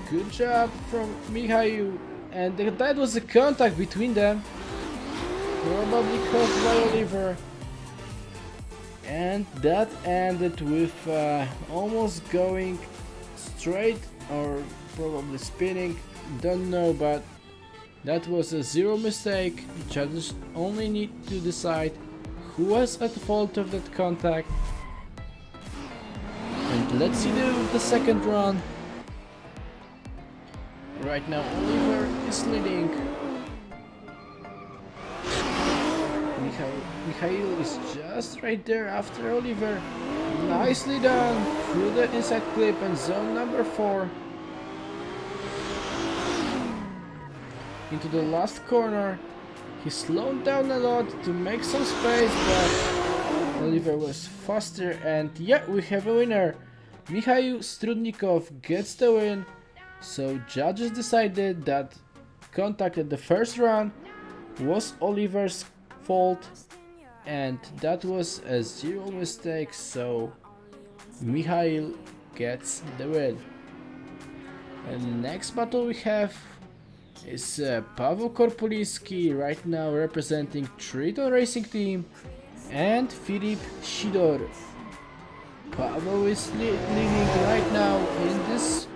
Good job from Mikhail. And that was a contact between them. Probably caused by Oliver. And that ended with almost going straight or probably spinning. Don't know, but that was a zero mistake. Judges only need to decide who was at fault of that contact. And let's see the second run. Right now Oliver is leading. Mikhail is just right there after Oliver. Nicely done through the inside clip and zone number 4. Into the last corner. He slowed down a lot to make some space, but Oliver was faster, and yeah, we have a winner. Mikhail Strudnikov gets the win. So judges decided that contact at the first run was Oliver's fault, and that was a zero mistake, so Mikhail gets the win. And next battle we have is Paweł Korpuliński, right now representing Triton Racing Team, and Filip Sidor. Paweł is leading right now in this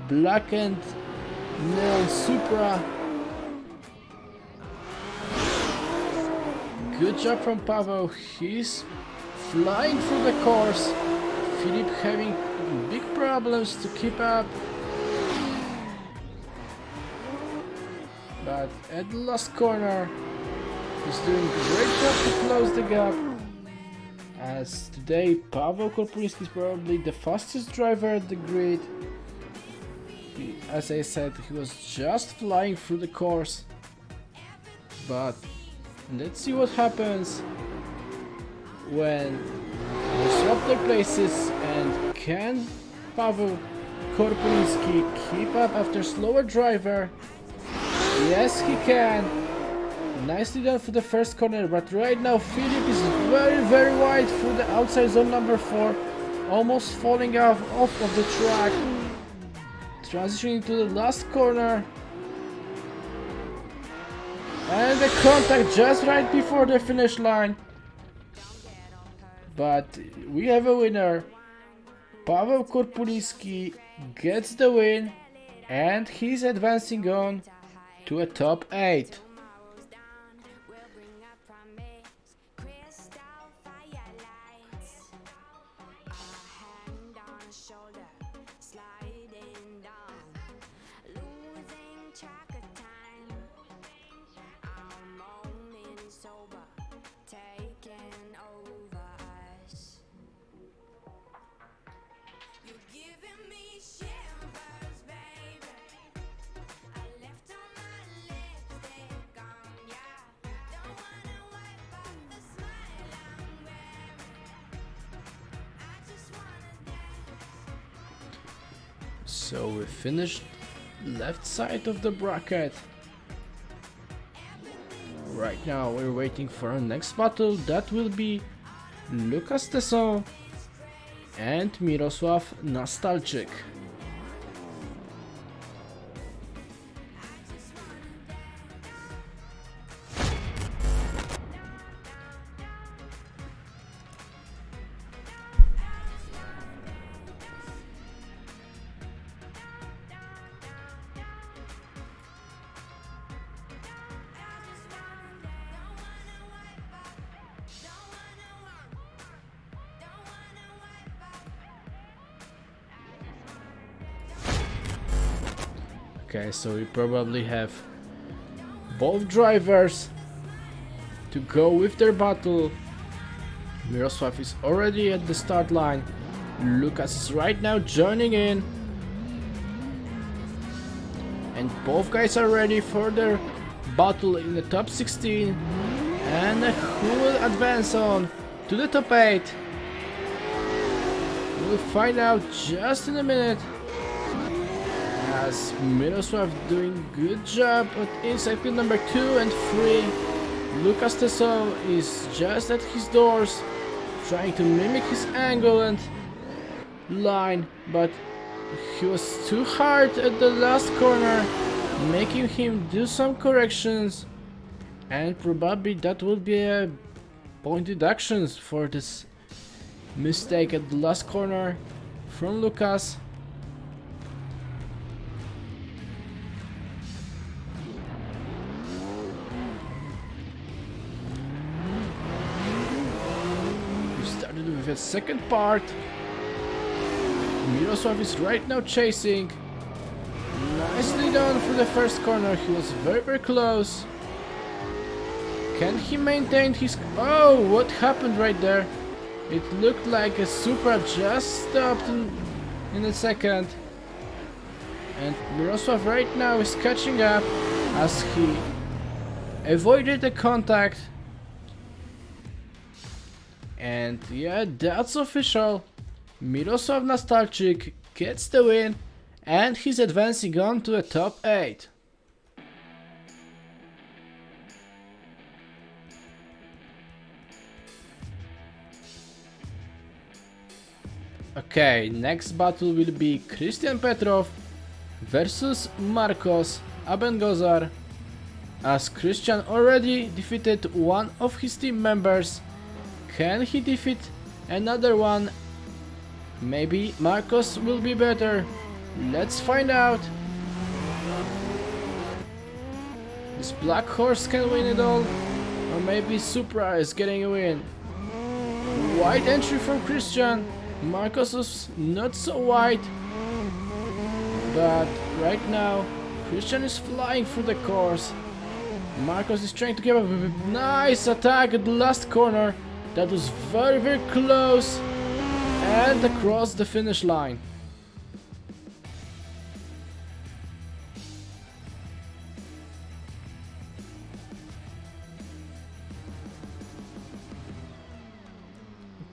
black and neon Supra. Good job from Paweł, he's flying through the course. Filip having big problems to keep up. But at the last corner, he's doing a great job to close the gap. As today, Paweł Korpuliński is probably the fastest driver at the grid. As I said, he was just flying through the course. But let's see what happens when they swap their places, and can Paweł Korpuliński keep up after slower driver? Yes, he can. Nicely done for the first corner, but right now Filip is very wide through the outside zone number 4, almost falling off of the track. Transitioning to the last corner. And the contact just right before the finish line. But we have a winner. Paweł Korpuliński gets the win, and he's advancing on to a top 8. So we finished left side of the bracket. Right now we're waiting for our next battle. That will be Lukas Tesson and Mirosław Nastalczyk. Okay, so we probably have both drivers to go with their battle. Mirosław is already at the start line. Lucas is right now joining in. And both guys are ready for their battle in the top 16. And who will advance on to the top 8? We'll find out just in a minute. As Mirosław doing good job at inside pit number 2 and 3. Lucas Tesol is just at his doors, trying to mimic his angle and line, but he was too hard at the last corner, making him do some corrections, and probably that will be a point deductions for this mistake at the last corner from Lucas. With the second part, Mirosław is right now chasing. Nicely done for the first corner. He was very close. Can he maintain his... Oh, what happened right there? It looked like a Supra just stopped in a second. And Mirosław right now is catching up as he avoided the contact. And yeah, that's official. Mirosław Nastalczyk gets the win, and he's advancing on to the top 8. Okay, next battle will be Christian Petrov versus Marcos Abengozar, as Christian already defeated one of his team members. Can he defeat another one? Maybe Marcos will be better. Let's find out. This black horse can win it all, or maybe Supra is getting a win. Wide entry from Christian. Marcos was not so wide, but right now Christian is flying through the course. Marcos is trying to give up with a nice attack at the last corner. That was very close, and across the finish line.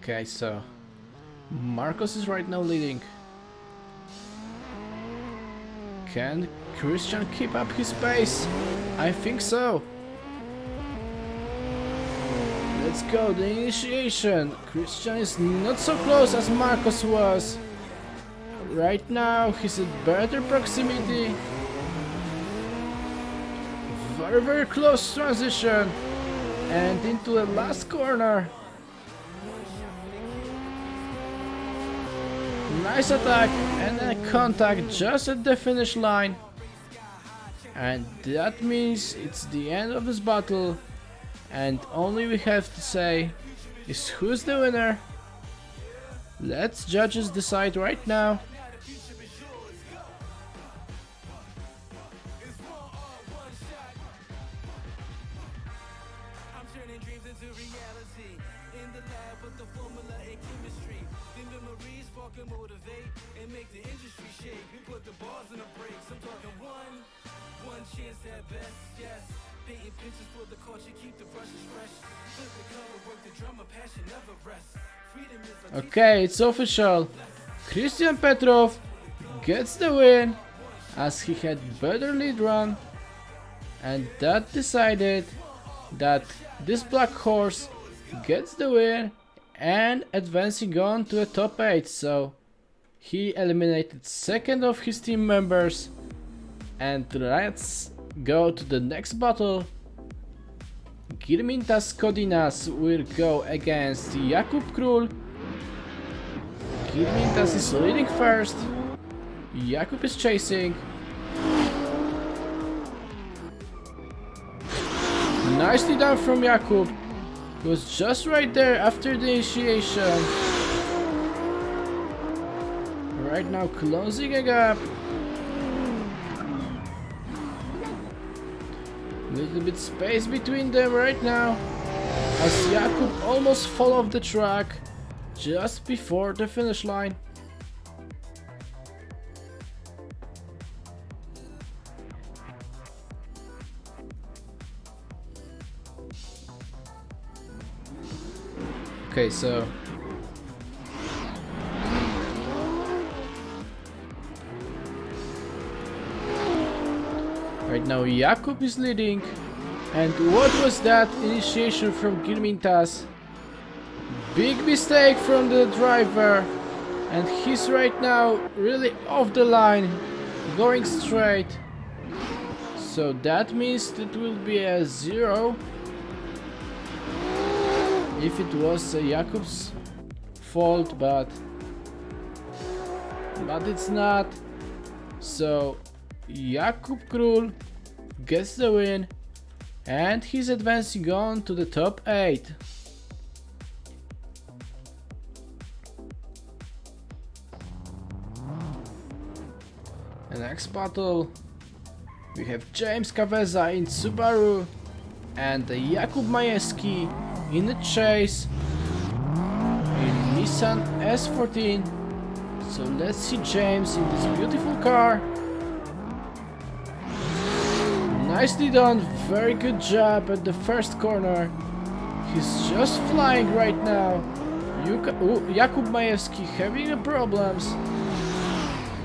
Okay, so Marcos is right now leading. Can Christian keep up his pace? I think so. Let's go, the initiation. Christian is not so close as Marcos was. Right now he's at better proximity. Very close transition. And into the last corner. Nice attack and a contact just at the finish line. And that means it's the end of this battle. And only we have to say is who's the winner. Let's judges decide right now. Okay, it's official. Christian Petrov gets the win as he had better lead run, and that decided that this black horse gets the win and advancing on to the top 8. So he eliminated second of his team members, and let's go to the next battle. Girmintas Kodinas will go against Jakub Król. Girmintas is leading first. Jakub is chasing. Nicely done from Jakub. He was just right there after the initiation. Right now closing a gap. Little bit space between them right now, as Jakub almost fall off the track just before the finish line. Okay, so right now Jakub is leading, and what was that initiation from Girmintas? Big mistake from the driver, and he's right now really off the line, going straight. So that means it will be a 0 if it was Jakub's fault, but it's not. So Jakub Król gets the win, and he's advancing on to the top 8. The next battle, we have James Kaveza in Subaru and Jakub Majewski in the chase in Nissan S14. So let's see James in this beautiful car. Nicely done, very good job at the first corner. He's just flying right now. Jakub Majewski having problems,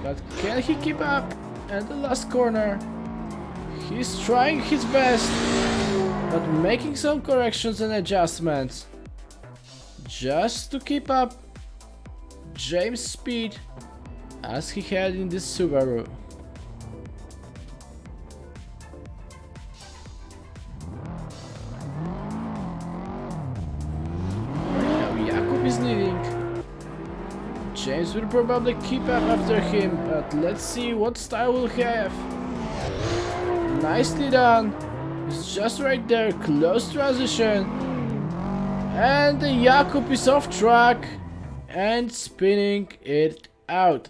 but can he keep up at the last corner? He's trying his best, but making some corrections and adjustments just to keep up James' speed as he had in this Subaru. Is leading. James will probably keep up after him, but let's see what style we'll have. Nicely done. He's just right there, close transition. And Jakub is off track and spinning it out.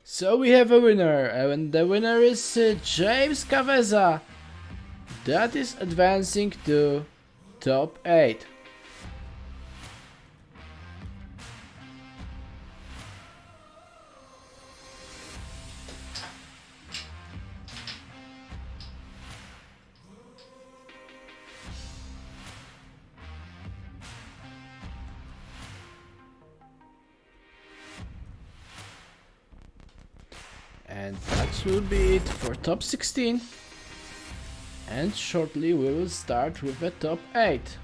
So we have a winner, and the winner is James Kaveza. That is advancing to top 8. And that will be it for top 16. And shortly we will start with the top 8.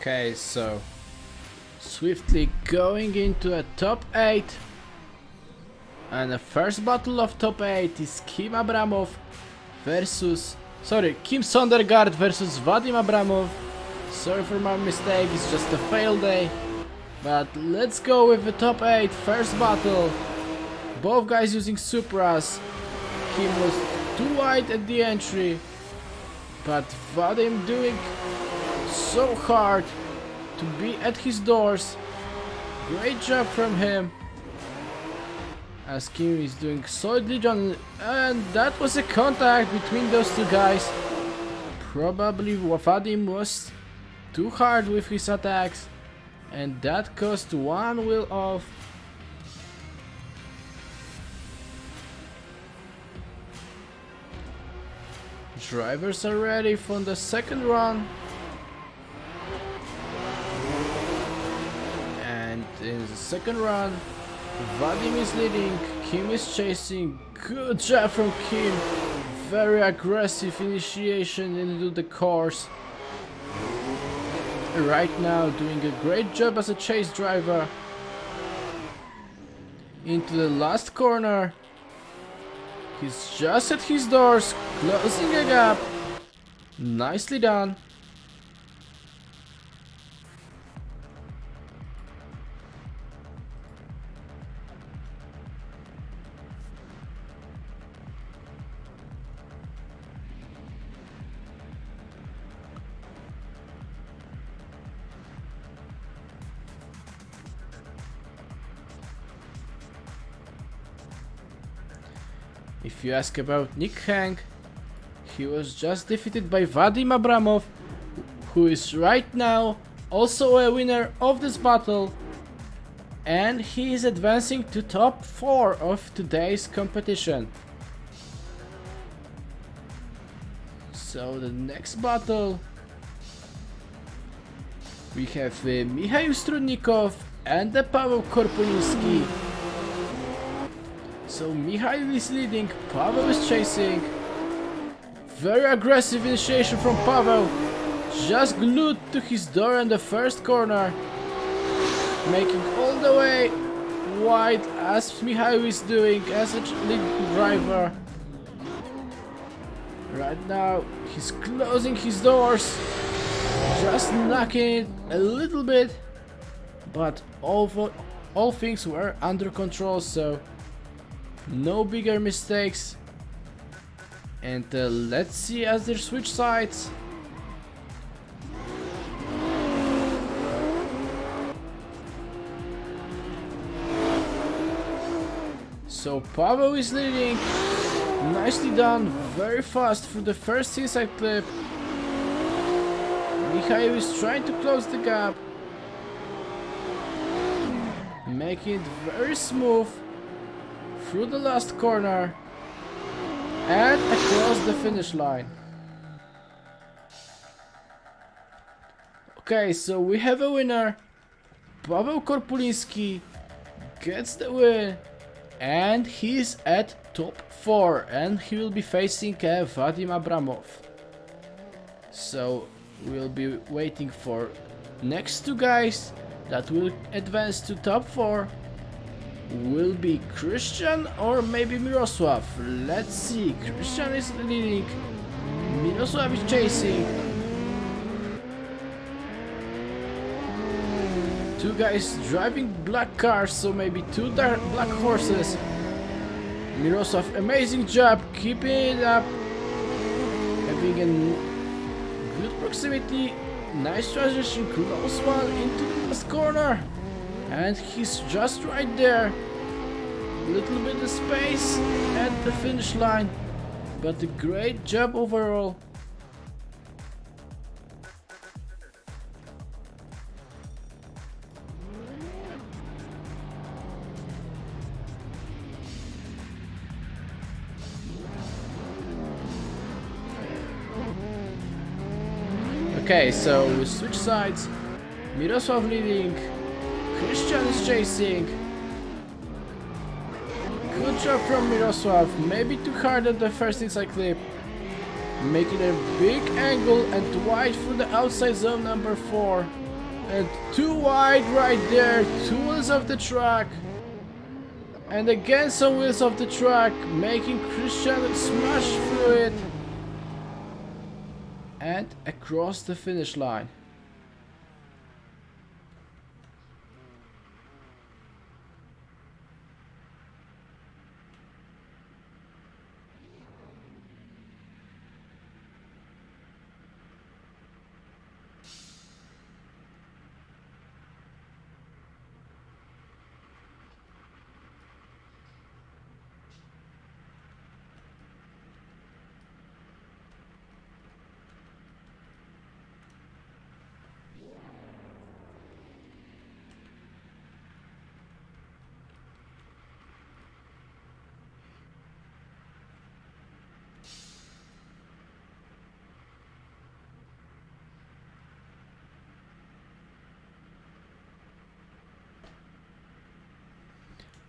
Okay, so swiftly going into a top 8. And the first battle of top 8 is Kim Sondergaard versus Vadim Abramov. Sorry for my mistake, it's just a fail day. But let's go with the top 8 first battle. Both guys using Supras. Kim was too wide at the entry, but Vadim doing so hard to be at his doors. Great job from him, as Kim is doing solidly done, and that was a contact between those two guys. Probably Vadim was too hard with his attacks, and that cost one wheel off. Drivers are ready for the second run. And in the second run, Vadim is leading, Kim is chasing. Good job from Kim. Very aggressive initiation into the course. Right now doing a great job as a chase driver. Into the last corner. He's just at his doors, closing a gap. Nicely done. If you ask about Nick Hank, he was just defeated by Vadim Abramov, who is right now also a winner of this battle, and he is advancing to top 4 of today's competition. So the next battle, we have Mikhail Strudnikov and Paweł Korpulinski. So Mikhail is leading, Paweł is chasing. Very aggressive initiation from Paweł. Just glued to his door in the first corner. Making all the way wide as Mikhail is doing as a lead driver. Right now he's closing his doors. Just knocking it a little bit. But all things were under control, so no bigger mistakes. And let's see as they switch sides. So Paweł is leading. Nicely done, very fast through the first inside clip. Mikhail is trying to close the gap. Making it very smooth through the last corner and across the finish line. Okay, so we have a winner. Paweł Korpulinski gets the win, and he's at top 4, and he will be facing Vadim Abramov. So we'll be waiting for next two guys that will advance to top 4. Will be Christian or maybe Mirosław. Let's see. Christian is leading, Mirosław is chasing. Two guys driving black cars, so maybe two dark black horses. Mirosław, amazing job, keeping it up. Having a good proximity, nice transition, close one into the last corner. And he's just right there. Little bit of space at the finish line, but a great job overall. Okay, so we switch sides. Mirosław leading, Christian is chasing. Good job from Mirosław, maybe too hard at the first inside clip. Making a big angle and wide through the outside zone number 4. And too wide right there, 2 wheels of the track. And again some wheels of the track, making Christian smash through it. And across the finish line.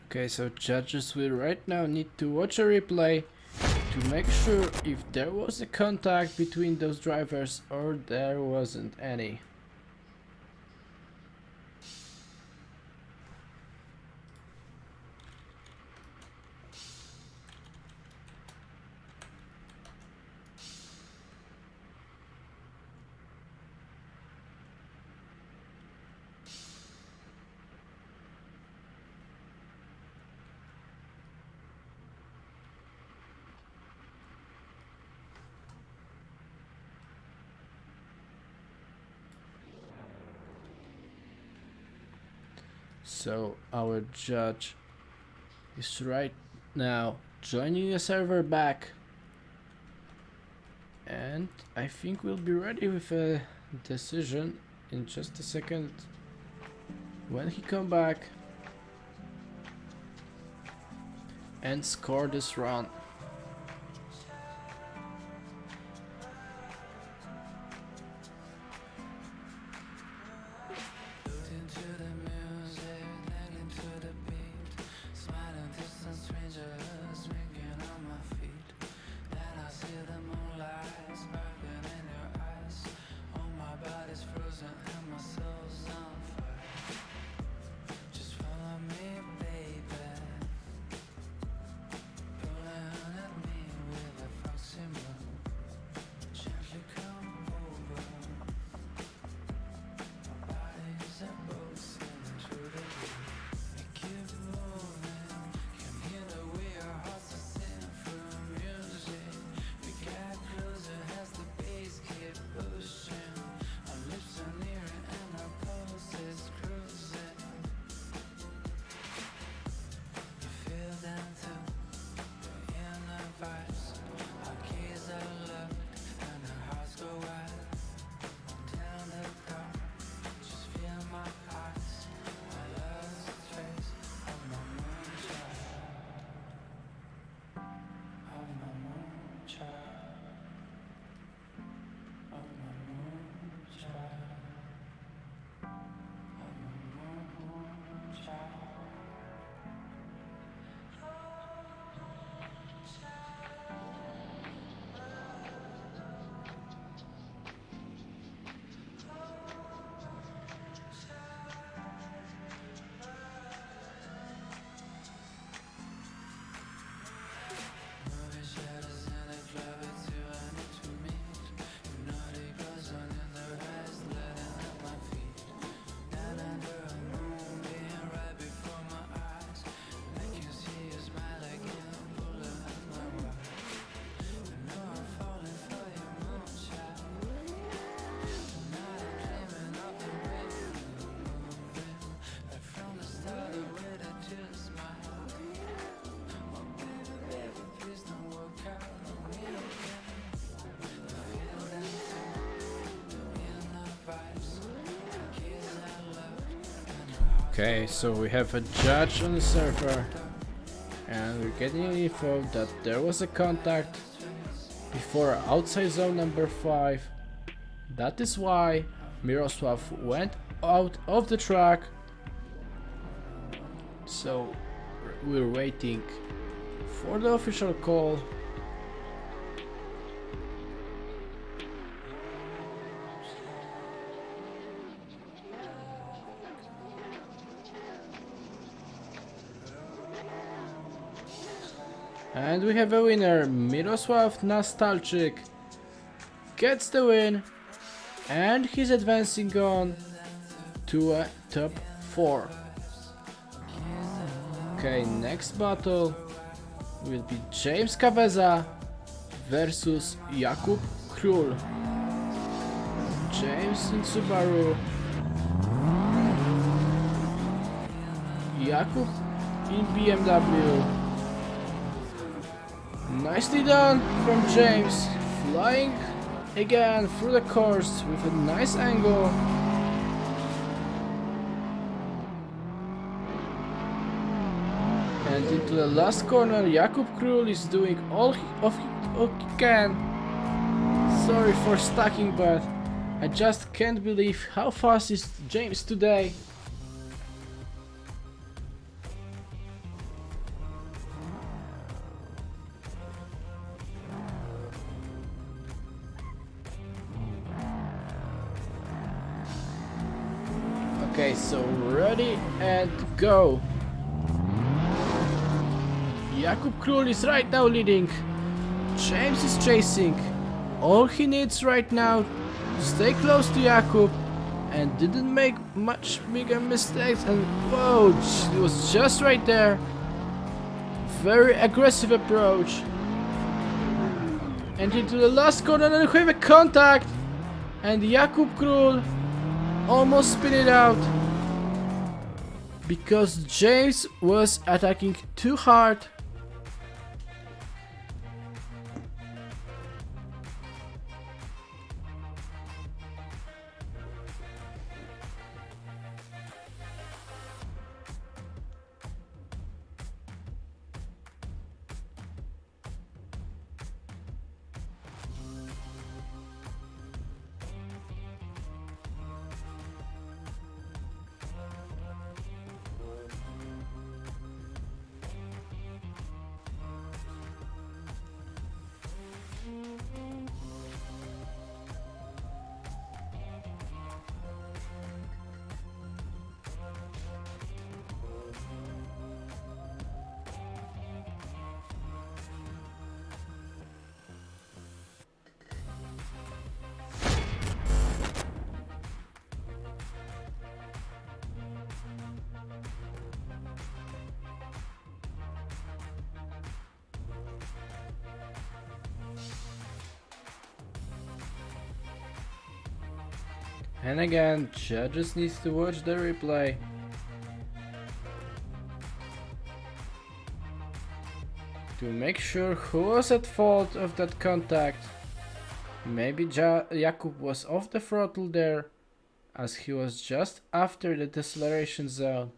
Okay, so judges will right now need to watch a replay to make sure if there was a contact between those drivers or there wasn't any. So our judge is right now joining the server back, and I think we'll be ready with a decision in just a second when he come back and score this run. Okay, so we have a judge on the server, and we're getting info that there was a contact before outside zone number 5. That is why Miroslav went out of the track. So we're waiting for the official call. And we have a winner, Mirosław Nastalczyk gets the win, and he's advancing on to a top 4. Okay, next battle will be James Kaweza versus Jakub Król. James in Subaru, Jakub in BMW. Nicely done from James, flying again through the course with a nice angle. And into the last corner, Jakub Król is doing all he can. Sorry for stacking, but I just can't believe how fast is James today. Okay, so ready and go. Jakub Król is right now leading. James is chasing. All he needs right now to stay close to Jakub and didn't make much bigger mistakes, and whoa, it was just right there. Very aggressive approach. And into the last corner and we have a contact, and Jakub Król almost spin it out because James was attacking too hard. And again, judges needs to watch the replay to make sure who was at fault of that contact. Maybe Jakub was off the throttle there, as he was just after the deceleration zone.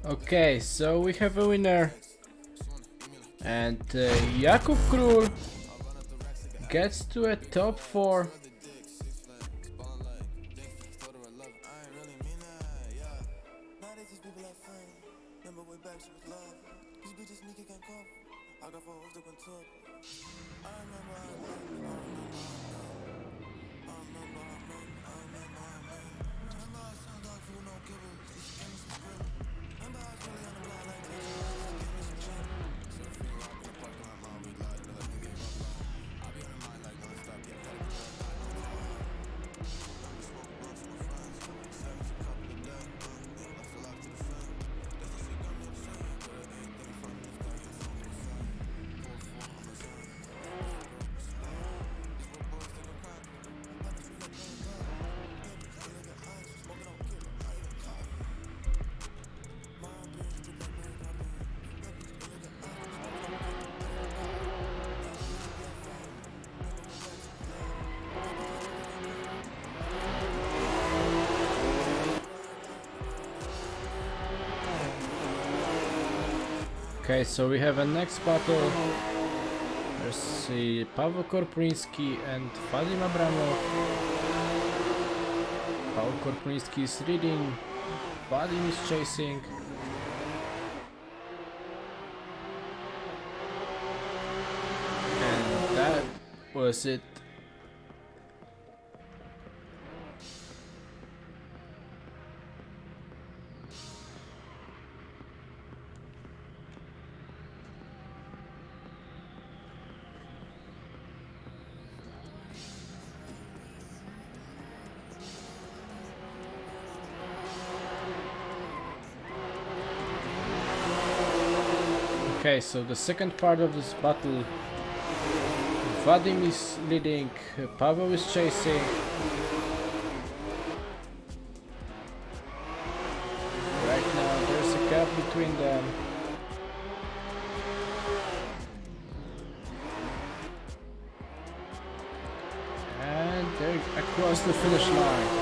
Okay, so we have a winner, and Jakub Król gets to a top 4. Okay, so we have a next battle. There's Paweł Korpriński and Vadim Abramov. Paweł Korpriński is leading, Vadim is chasing. And that was it. Okay, so the second part of this battle, Vadim is leading, Paweł is chasing. Right now there's a gap between them. And they're across the finish line.